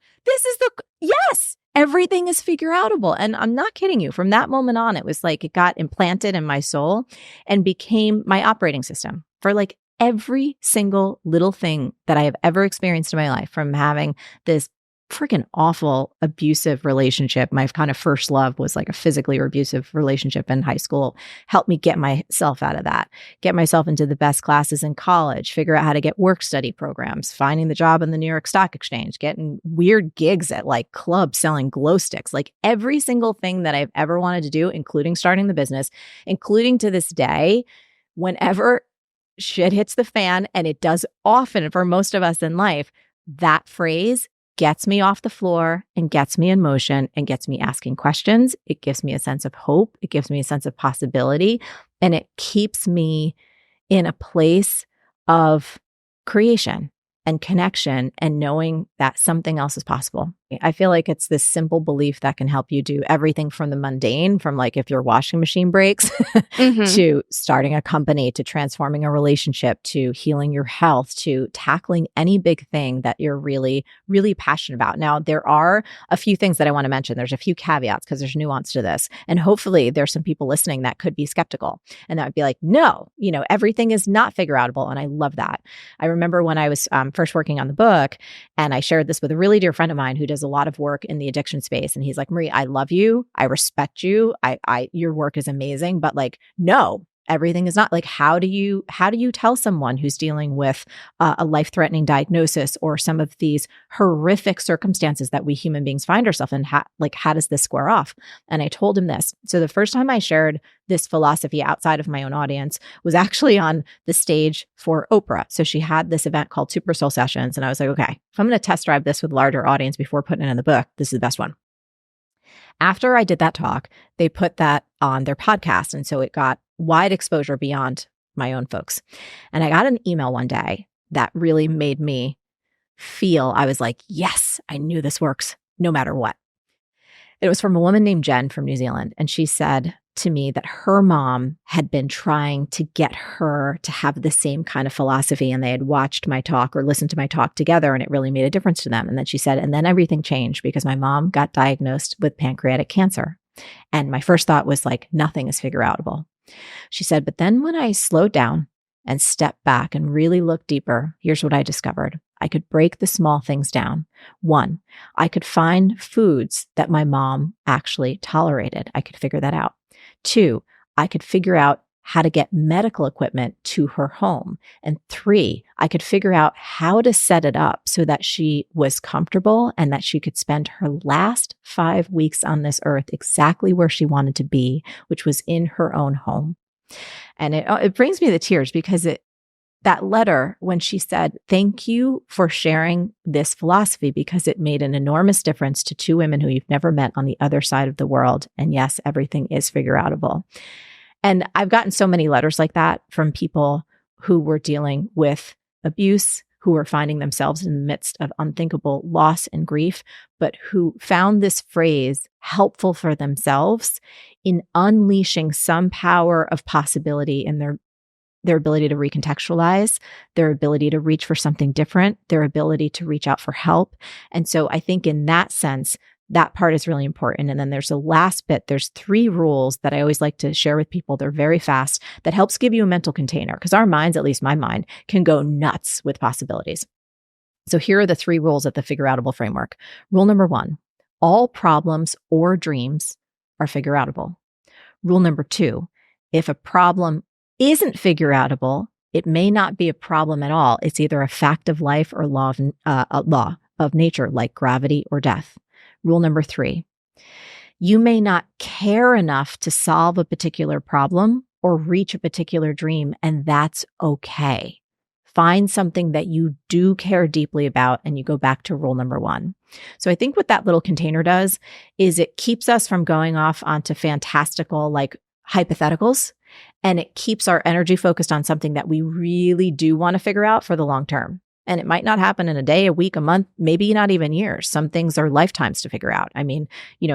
yes, everything is figureoutable. And I'm not kidding you. From that moment on, it was like it got implanted in my soul and became my operating system for like every single little thing that I have ever experienced in my life, from having this freaking awful abusive relationship. My kind of first love was like a physically abusive relationship in high school. Helped me get myself out of that, get myself into the best classes in college, figure out how to get work study programs, finding the job in the New York Stock Exchange, getting weird gigs at like clubs selling glow sticks, like every single thing that I've ever wanted to do, including starting the business, including to this day, whenever shit hits the fan, and it does often for most of us in life, that phrase gets me off the floor and gets me in motion and gets me asking questions. It gives me a sense of hope. It gives me a sense of possibility. And it keeps me in a place of creation and connection and knowing that something else is possible. I feel like it's this simple belief that can help you do everything from the mundane, from like if your washing machine breaks, to starting a company, to transforming a relationship, to healing your health, to tackling any big thing that you're really, really passionate about. Now, there are a few things that I want to mention. There's a few caveats because there's nuance to this. And hopefully there's some people listening that could be skeptical and that would be like, no, everything is not figureoutable. And I love that. I remember when I was first working on the book, and I shared this with a really dear friend of mine who does a lot of work in the addiction space. And he's like, Marie, I love you. I respect you. Your work is amazing, but like, no, everything is not. Like, how do you tell someone who's dealing with a life-threatening diagnosis or some of these horrific circumstances that we human beings find ourselves in? How does this square off? And I told him this. So the first time I shared this philosophy outside of my own audience was actually on the stage for Oprah. So she had this event called Super Soul Sessions. And I was like, okay, if I'm going to test drive this with a larger audience before putting it in the book, this is the best one. After I did that talk, they put that on their podcast. And so it got wide exposure beyond my own folks. And I got an email one day that really made me feel, I was like, yes, I knew this works no matter what. It was from a woman named Jen from New Zealand. And she said to me that her mom had been trying to get her to have the same kind of philosophy. And they had watched my talk or listened to my talk together. And it really made a difference to them. And then she said, and then everything changed because my mom got diagnosed with pancreatic cancer. And my first thought was like, nothing is figureoutable. She said, but then when I slowed down and stepped back and really looked deeper, here's what I discovered. I could break the small things down. One, I could find foods that my mom actually tolerated. I could figure that out. Two, I could figure out how to get medical equipment to her home. And three, I could figure out how to set it up so that she was comfortable and that she could spend her last 5 weeks on this earth exactly where she wanted to be, which was in her own home. And it brings me to tears because that letter, when she said, thank you for sharing this philosophy because it made an enormous difference to two women who you've never met on the other side of the world. And yes, everything is figureoutable. And I've gotten so many letters like that from people who were dealing with abuse, who were finding themselves in the midst of unthinkable loss and grief, but who found this phrase helpful for themselves in unleashing some power of possibility in their ability to recontextualize, their ability to reach for something different, their ability to reach out for help. And so I think in that sense, that part is really important. And then there's a last bit. There's 3 rules that I always like to share with people. They're very fast. That helps give you a mental container because our minds, at least my mind, can go nuts with possibilities. So here are the 3 rules of the figureoutable framework. Rule number 1, all problems or dreams are figureoutable. Rule number 2, if a problem isn't figureoutable, it may not be a problem at all. It's either a fact of life or law of nature, like gravity or death. Rule number 3, you may not care enough to solve a particular problem or reach a particular dream, and that's okay. Find something that you do care deeply about, and you go back to rule number 1. So I think what that little container does is it keeps us from going off onto fantastical, like hypotheticals, and it keeps our energy focused on something that we really do want to figure out for the long term. And it might not happen in a day, a week, a month, maybe not even years. Some things are lifetimes to figure out. I mean,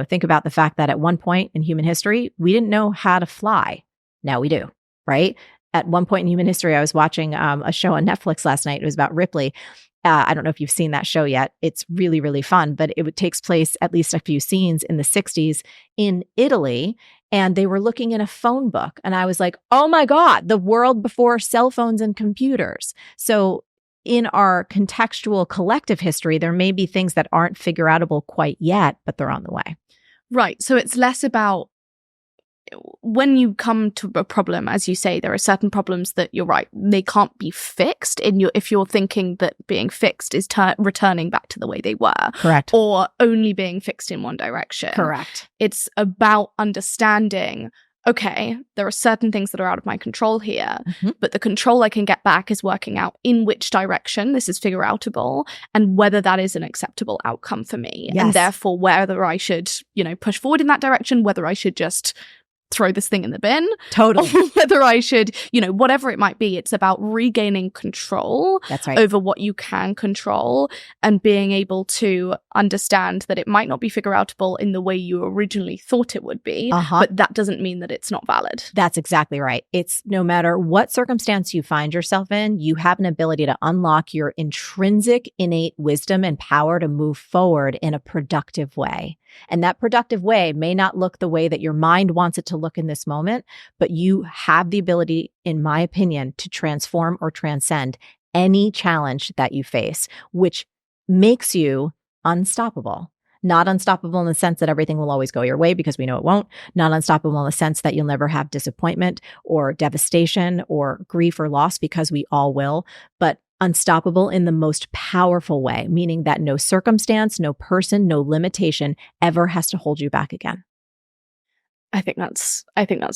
think about the fact that at one point in human history, we didn't know how to fly. Now we do, right? At one point in human history, I was watching a show on Netflix last night. It was about Ripley. I don't know if you've seen that show yet. It's really, really fun, but it takes place, at least a few scenes, in the 60s in Italy. And they were looking in a phone book. And I was like, oh my God, the world before cell phones and computers. So in our contextual collective history, there may be things that aren't figureoutable quite yet, but they're on the way. Right. So it's less about when you come to a problem, as you say, there are certain problems that you're right, they can't be fixed if you're thinking that being fixed is returning back to the way they were. Correct. Or only being fixed in one direction. Correct. It's about understanding, okay, there are certain things that are out of my control here, but the control I can get back is working out in which direction this is figureoutable and whether that is an acceptable outcome for me. Yes. And therefore, whether I should, push forward in that direction, whether I should just throw this thing in the bin. Totally. Or whether I should, whatever it might be, it's about regaining control. That's right. Over what you can control and being able to understand that it might not be figureoutable in the way you originally thought it would be, but that doesn't mean that it's not valid. That's exactly right. It's no matter what circumstance you find yourself in, you have an ability to unlock your intrinsic innate wisdom and power to move forward in a productive way. And that productive way may not look the way that your mind wants it to look in this moment, but you have the ability, in my opinion, to transform or transcend any challenge that you face, which makes you unstoppable. Not unstoppable in the sense that everything will always go your way, because we know it won't. Not unstoppable in the sense that you'll never have disappointment or devastation or grief or loss, because we all will. But unstoppable in the most powerful way, meaning that no circumstance, no person, no limitation ever has to hold you back again. I think that's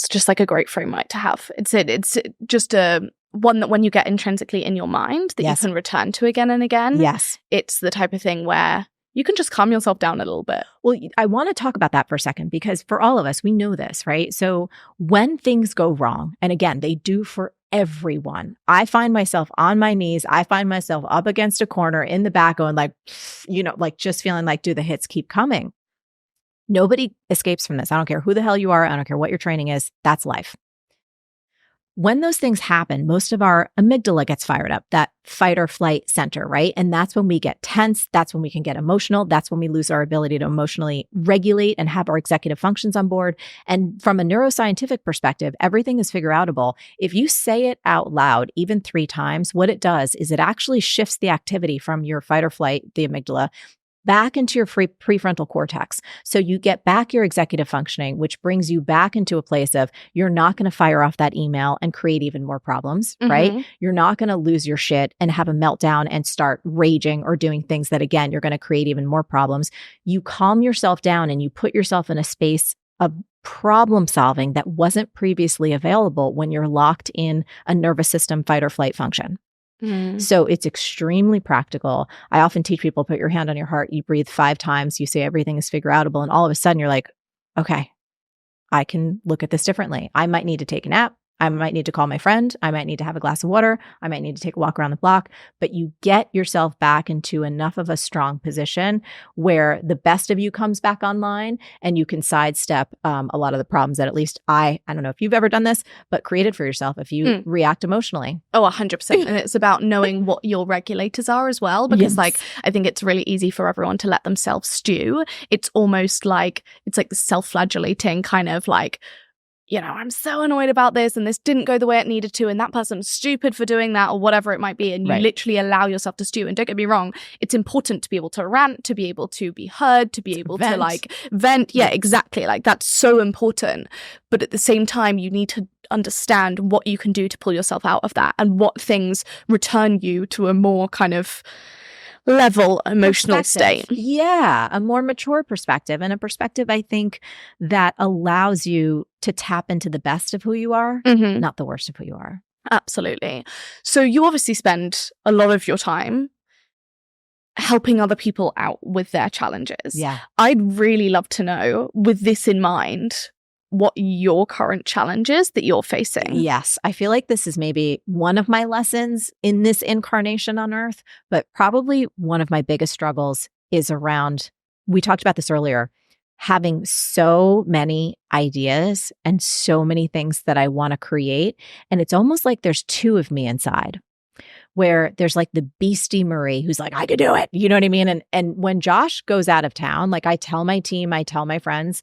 just like a great framework to have. It's just a one that when you get intrinsically in your mind that you can return to again and again. Yes. It's the type of thing where you can just calm yourself down a little bit. Well, I want to talk about that for a second, because for all of us, we know this, right? So when things go wrong, and again, they do for everyone. I find myself on my knees. I find myself up against a corner in the back going like just feeling like, do the hits keep coming? Nobody escapes from this. I don't care who the hell you are. I don't care what your training is. That's life. When those things happen, most of our amygdala gets fired up, that fight or flight center, right? And that's when we get tense. That's when we can get emotional. That's when we lose our ability to emotionally regulate and have our executive functions on board. And from a neuroscientific perspective, everything is figureoutable. If you say it out loud, even 3 times, what it does is it actually shifts the activity from your fight or flight, the amygdala, back into your prefrontal cortex. So you get back your executive functioning, which brings you back into a place of you're not going to fire off that email and create even more problems, right? You're not going to lose your shit and have a meltdown and start raging or doing things that, again, you're going to create even more problems. You calm yourself down and you put yourself in a space of problem solving that wasn't previously available when you're locked in a nervous system fight or flight function. So it's extremely practical. I often teach people, put your hand on your heart, you breathe 5 times, you say everything is figureoutable, and all of a sudden you're like, okay, I can look at this differently. I might need to take a nap. I might need to call my friend. I might need to have a glass of water. I might need to take a walk around the block. But you get yourself back into enough of a strong position where the best of you comes back online and you can sidestep a lot of the problems that at least I don't know if you've ever done this, but created for yourself if you react emotionally. Oh, 100%. And it's about knowing what your regulators are as well, because I think it's really easy for everyone to let themselves stew. It's almost like, it's like the self-flagellating kind of like, I'm so annoyed about this and this didn't go the way it needed to and that person's stupid for doing that or whatever it might be. And you literally allow yourself to stew. And don't get me wrong, it's important to be able to rant, to be able to be heard, to be able to like vent. Yeah, exactly. Like that's so important. But at the same time, you need to understand what you can do to pull yourself out of that and what things return you to a more kind of level emotional state. Yeah, a more mature perspective, and a perspective I think that allows you to tap into the best of who you are, not the worst of who you are. Absolutely. So you obviously spend a lot of your time helping other people out with their challenges. Yeah. I'd really love to know, with this in mind, what your current challenges that you're facing. Yes. I feel like this is maybe one of my lessons in this incarnation on earth, but probably one of my biggest struggles is around, we talked about this earlier, having so many ideas and so many things that I want to create. And it's almost like there's two of me inside, where there's like the beastie Marie who's like, I could do it. You know what I mean? And when Josh goes out of town, like I tell my team, I tell my friends,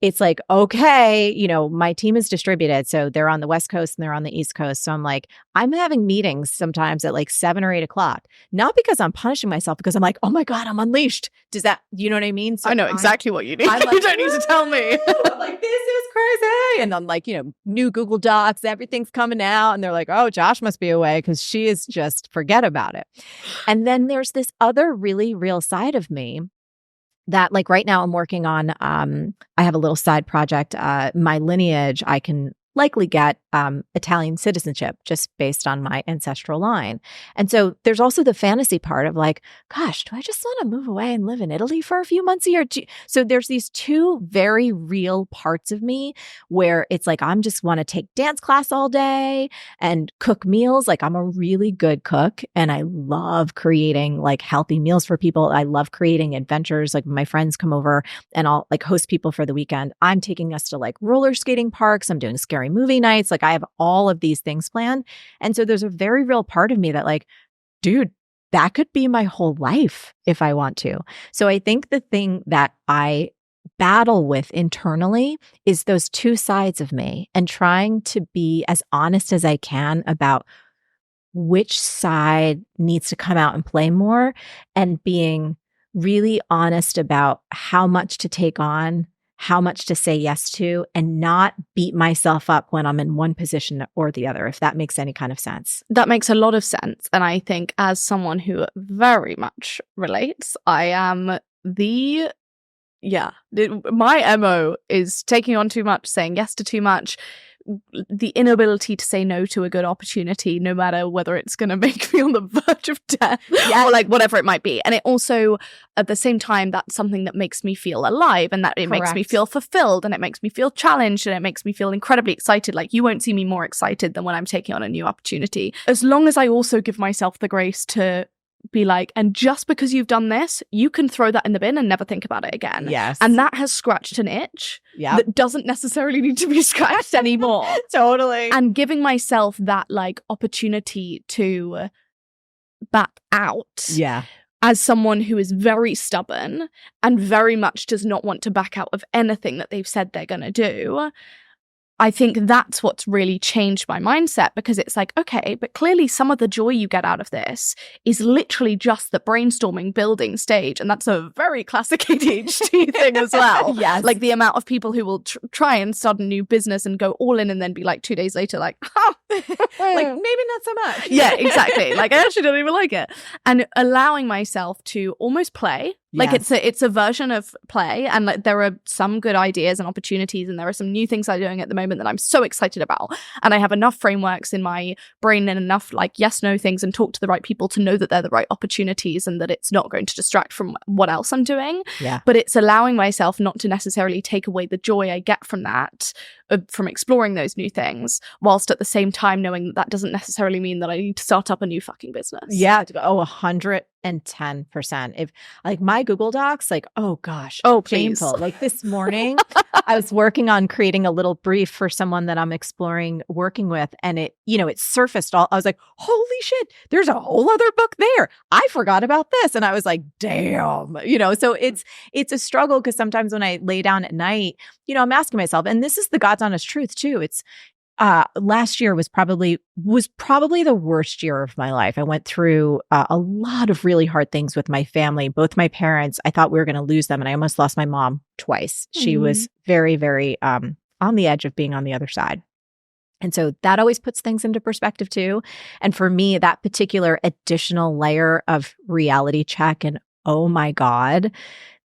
it's like, okay, you know, my team is distributed. So they're on the West Coast and they're on the East Coast. So I'm like, I'm having meetings sometimes at like 7 or 8 o'clock, not because I'm punishing myself, because I'm like, oh my God, I'm unleashed. Does that, you know what I mean? So I know exactly what you need. Like, you don't need to tell me. I'm like, this is crazy. And I'm like, you know, new Google Docs, everything's coming out. And they're like, oh, Josh must be away because she is just, forget about it. And then there's this other really real side of me that, like, right now I'm working on, I have a little side project, my lineage, I can likely get Italian citizenship just based on my ancestral line. And so there's also the fantasy part of like, gosh, do I just want to move away and live in Italy for a few months a year? So there's these two very real parts of me where it's like, I'm just want to take dance class all day and cook meals. Like I'm a really good cook and I love creating like healthy meals for people. I love creating adventures. Like my friends come over and I'll like host people for the weekend. I'm taking us to like roller skating parks. I'm doing scary movie nights. Like I have all of these things planned. And so there's a very real part of me that like, dude, that could be my whole life if I want to. So I think the thing that I battle with internally is those two sides of me and trying to be as honest as I can about which side needs to come out and play more, and being really honest about how much to take on, how much to say yes to, and not beat myself up when I'm in one position or the other, if that makes any kind of sense. That makes a lot of sense. And I think as someone who very much relates, I am my MO is taking on too much, saying yes to too much, the inability to say no to a good opportunity, no matter whether it's going to make me on the verge of death or like whatever it might be. And it also, at the same time, that's something that makes me feel alive, and that it makes me feel fulfilled, and it makes me feel challenged, and it makes me feel incredibly excited. Like you won't see me more excited than when I'm taking on a new opportunity. As long as I also give myself the grace to be like, and just because you've done this, you can throw that in the bin and never think about it again. Yes. And that has scratched an itch that doesn't necessarily need to be scratched anymore. Totally. And giving myself that like opportunity to back out. Yeah. As someone who is very stubborn and very much does not want to back out of anything that they've said they're going to do, I think that's what's really changed my mindset, because it's like, okay, but clearly some of the joy you get out of this is literally just the brainstorming, building stage. And that's a very classic ADHD thing as well. Yes. Like the amount of people who will try and start a new business and go all in and then be like 2 days later, like, like maybe not so much. Yeah, exactly. Like I actually don't even like it. And allowing myself to almost play. Like it's a version of play, and like there are some good ideas and opportunities, and there are some new things I'm doing at the moment that I'm so excited about. And I have enough frameworks in my brain and enough like yes, no things and talk to the right people to know that they're the right opportunities and that it's not going to distract from what else I'm doing. Yeah. But it's allowing myself not to necessarily take away the joy I get from that, from exploring those new things, whilst at the same time knowing that that doesn't necessarily mean that I need to start up a new fucking business. Yeah. Oh, 110%. If like my Google Docs, like, oh gosh, painful. Like this morning, I was working on creating a little brief for someone that I'm exploring working with, and it surfaced all. I was like, holy shit, there's a whole other book there. I forgot about this, and I was like, damn, So it's a struggle, because sometimes when I lay down at night, I'm asking myself, and this is the God's honest truth too. It's last year was probably the worst year of my life. I went through a lot of really hard things with my family, both my parents. I thought we were going to lose them, and I almost lost my mom twice. She was very, very on the edge of being on the other side. And so that always puts things into perspective too. And for me, that particular additional layer of reality check and, oh my God,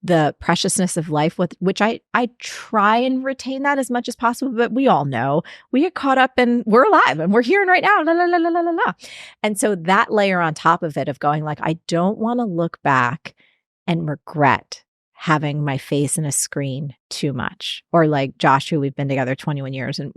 the preciousness of life, with which I try and retain that as much as possible. But we all know we get caught up and we're alive and we're here and right now. La, la, la, la, la, la, la. And so that layer on top of it of going like, I don't want to look back and regret having my face in a screen too much. Or like Josh, who we've been together 21 years and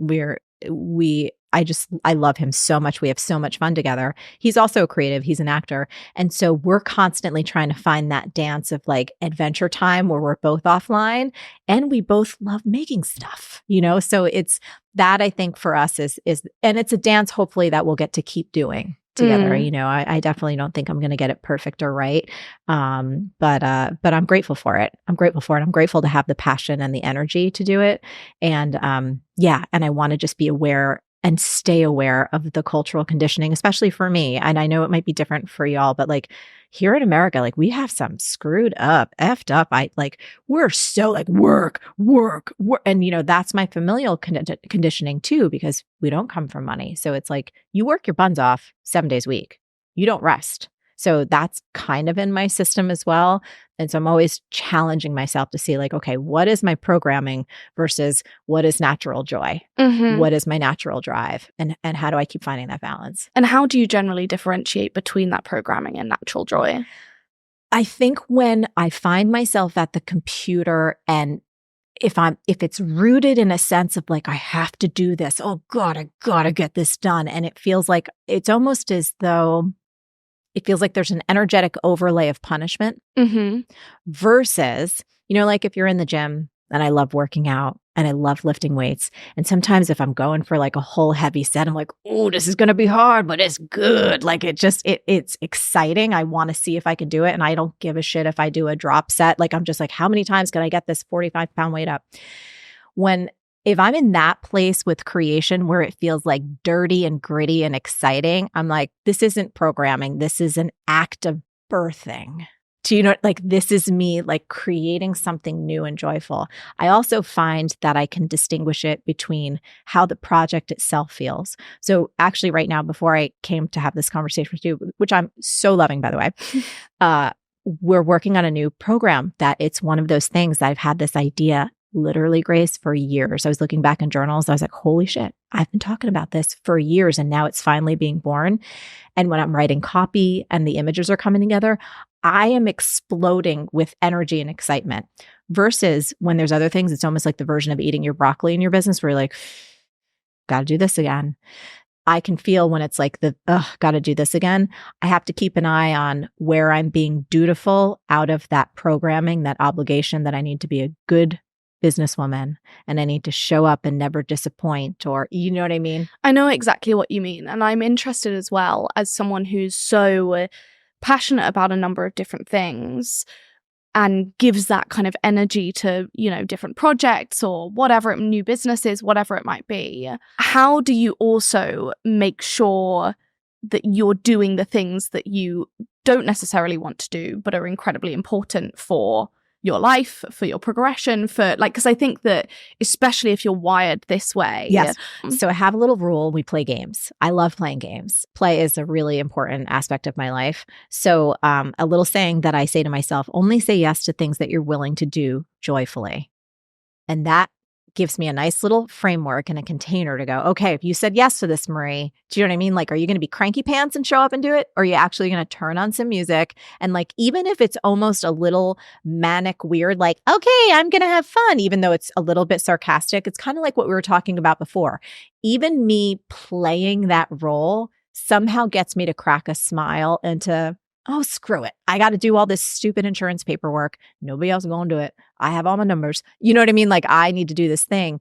I love him so much. We have so much fun together. He's also a creative. He's an actor. And so we're constantly trying to find that dance of like adventure time where we're both offline and we both love making stuff, So it's that, I think, for us is, and it's a dance hopefully that we'll get to keep doing together. I definitely don't think I'm going to get it perfect or right. But I'm grateful for it. I'm grateful to have the passion and the energy to do it. And and I want to just be aware and stay aware of the cultural conditioning, especially for me. And I know it might be different for y'all, but like here in America, like we have some screwed up, effed up. We're so like work. And that's my familial conditioning too, because we don't come from money. So it's like you work your buns off 7 days a week. You don't rest. So that's kind of in my system as well. And so I'm always challenging myself to see like, okay, what is my programming versus what is natural joy? Mm-hmm. What is my natural drive? And how do I keep finding that balance? And how do you generally differentiate between that programming and natural joy? I think when I find myself at the computer and if it's rooted in a sense of like, I have to do this, oh God, I gotta get this done. And it feels like it's almost as though it feels like there's an energetic overlay of punishment versus, like if you're in the gym and I love working out and I love lifting weights. And sometimes if I'm going for like a whole heavy set, I'm like, oh, this is going to be hard, but it's good. Like it's exciting. I want to see if I can do it. And I don't give a shit if I do a drop set. Like I'm just like, how many times can I get this 45-pound weight up? If I'm in that place with creation where it feels like dirty and gritty and exciting, I'm like, this isn't programming. This is an act of birthing. This is me like creating something new and joyful. I also find that I can distinguish it between how the project itself feels. So actually right now, before I came to have this conversation with you, which I'm so loving, by the way, we're working on a new program that it's one of those things that I've had this idea literally, Grace, for years. I was looking back in journals. I was like, holy shit, I've been talking about this for years and now it's finally being born. And when I'm writing copy and the images are coming together, I am exploding with energy and excitement versus when there's other things, it's almost like the version of eating your broccoli in your business where you're like, got to do this again. I can feel when it's like got to do this again. I have to keep an eye on where I'm being dutiful out of that programming, that obligation that I need to be a good businesswoman and I need to show up and never disappoint, or you know what I mean? I know exactly what you mean. And I'm interested as well as someone who's so passionate about a number of different things and gives that kind of energy to, different projects or whatever, new businesses, whatever it might be. How do you also make sure that you're doing the things that you don't necessarily want to do, but are incredibly important for your life, for your progression, because I think that especially if you're wired this way. Yes. So I have a little rule. We play games. I love playing games. Play is a really important aspect of my life. So a little saying that I say to myself, only say yes to things that you're willing to do joyfully. And that gives me a nice little framework and a container to go, okay, if you said yes to this, Marie, do you know what I mean? Like, are you going to be cranky pants and show up and do it? Or are you actually going to turn on some music? And like, even if it's almost a little manic weird, like, okay, I'm going to have fun, even though it's a little bit sarcastic, it's kind of like what we were talking about before. Even me playing that role somehow gets me to crack a smile and to, oh, screw it. I got to do all this stupid insurance paperwork. Nobody else is going to do it. I have all my numbers. You know what I mean? Like, I need to do this thing.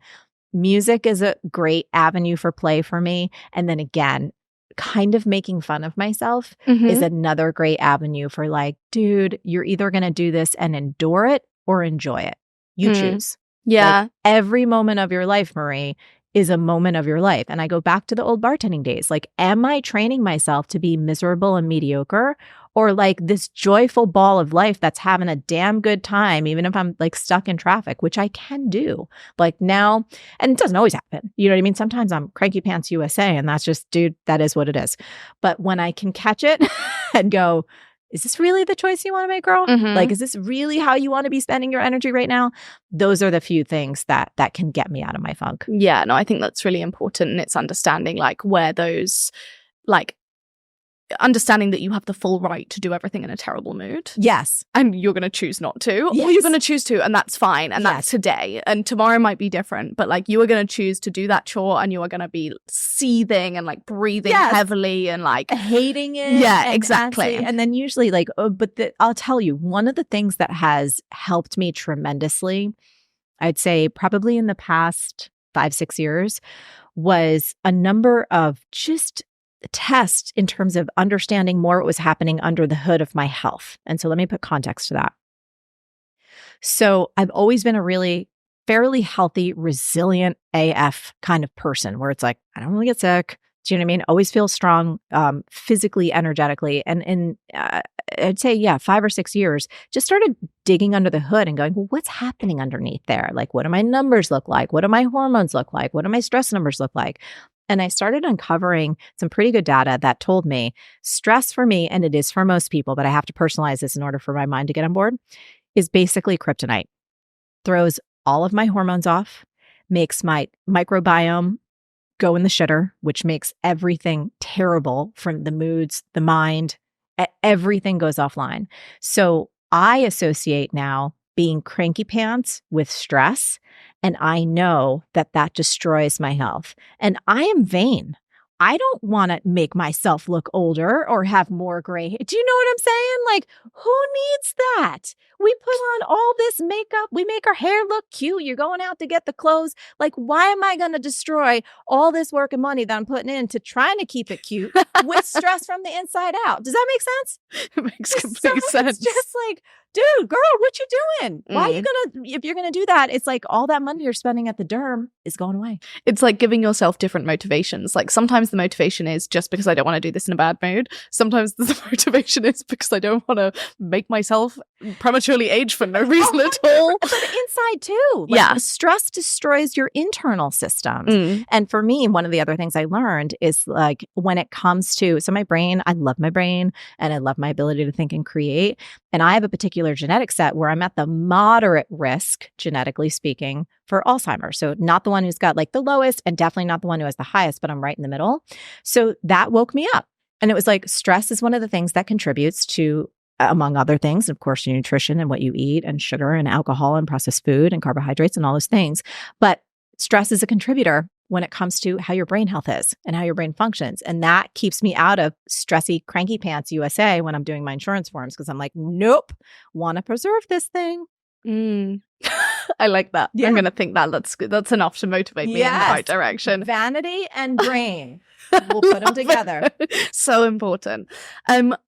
Music is a great avenue for play for me. And then again, kind of making fun of myself is another great avenue for like, dude, you're either going to do this and endure it or enjoy it. You choose. Yeah. Like, every moment of your life, Marie, is a moment of your life. And I go back to the old bartending days. Like, am I training myself to be miserable and mediocre, or like this joyful ball of life that's having a damn good time, even if I'm like stuck in traffic, which I can do. Like now, and it doesn't always happen. You know what I mean? Sometimes I'm cranky pants USA, and that's just, dude, that is what it is. But when I can catch it and go, is this really the choice you want to make, girl? Like, is this really how you want to be spending your energy right now? Those are the few things that can get me out of my funk. Yeah, no, I think that's really important. And it's understanding like where those, like, understanding that you have the full right to do everything in a terrible mood. Yes. And you're going to choose not to, Yes. or you're going to choose to, and that's fine. And that's today. And tomorrow might be different, but like you are going to choose to do that chore, and you are going to be seething and like breathing heavily and like hating it. Yeah, exactly. And then usually like, I'll tell you, one of the things that has helped me tremendously, I'd say probably in the past 5-6 years, was a number of just test in terms of understanding more what was happening under the hood of my health. And so let me put context to that. So I've always been a really fairly healthy, resilient AF kind of person where it's like, I don't really get sick. Do you know what I mean? Always feel strong, physically, energetically. And I'd say, 5 or 6 years, just started digging under the hood and going, well, what's happening underneath there? Like, what do my numbers look like? What do my hormones look like? What do my stress numbers look like? And I started uncovering some pretty good data that told me stress for me, and it is for most people, but I have to personalize this in order for my mind to get on board, is basically kryptonite. Throws all of my hormones off, makes my microbiome go in the shitter, which makes everything terrible, from the moods, the mind, everything goes offline. So I associate now being cranky pants with stress, and I know that that destroys my health. And I am vain. I don't want to make myself look older or have more gray hair. Do you know what I'm saying? Like, who needs that? We put on all this makeup. We make our hair look cute. You're going out to get the clothes. Like, why am I going to destroy all this work and money that I'm putting into trying to keep it cute with stress from the inside out? Does that make sense? It makes complete sense. It's just like, dude, girl, what you doing? Why are you if you're gonna do that, it's like all that money you're spending at the derm is going away. It's like giving yourself different motivations. Like sometimes the motivation is just because I don't want to do this in a bad mood. Sometimes the motivation is because I don't want to make myself prematurely age for no reason at all. But inside too. Like, stress destroys your internal systems. And for me, one of the other things I learned is like when it comes to, so my brain, I love my brain and I love my ability to think and create. And I have a particular genetic set where I'm at the moderate risk, genetically speaking, for Alzheimer's. So not the one who's got like the lowest and definitely not the one who has the highest, but I'm right in the middle. So that woke me up. And it was like stress is one of the things that contributes to, among other things, of course, your nutrition and what you eat and sugar and alcohol and processed food and carbohydrates and all those things. But stress is a contributor when it comes to how your brain health is and how your brain functions. And that keeps me out of stressy, cranky pants USA when I'm doing my insurance forms, because I'm like, nope, want to preserve this thing. I like that. Yeah. I'm going to think that that's enough to motivate me in the right direction. Vanity and brain. We'll put them together. So important.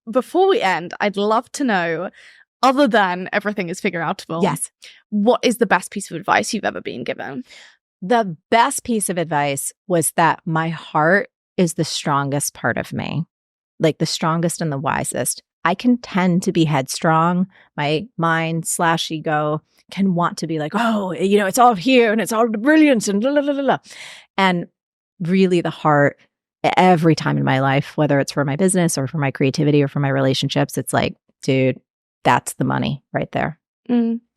Before we end, I'd love to know, other than everything is figureoutable, yes, what is the best piece of advice you've ever been given? The best piece of advice was that my heart is the strongest part of me, like the strongest and the wisest. I can tend to be headstrong. My mind / ego can want to be like, oh, you know, it's all here and it's all the brilliance and blah, blah, blah, blah. And really the heart, every time in my life, whether it's for my business or for my creativity or for my relationships, it's like, dude, that's the money right there.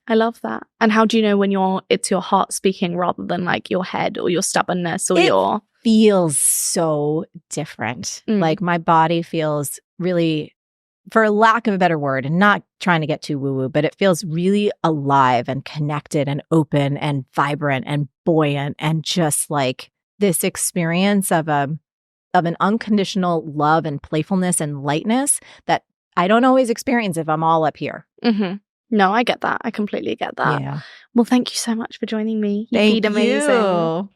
I love that. And how do you know when it's your heart speaking rather than like your head or your stubbornness or your... feels so different. Like my body feels really, for lack of a better word, and not trying to get too woo-woo, but it feels really alive and connected and open and vibrant and buoyant and just like this experience of an unconditional love and playfulness and lightness that I don't always experience if I'm all up here. No, I get that. I completely get that. Yeah. Well, thank you so much for joining me. Thank you. Amazing.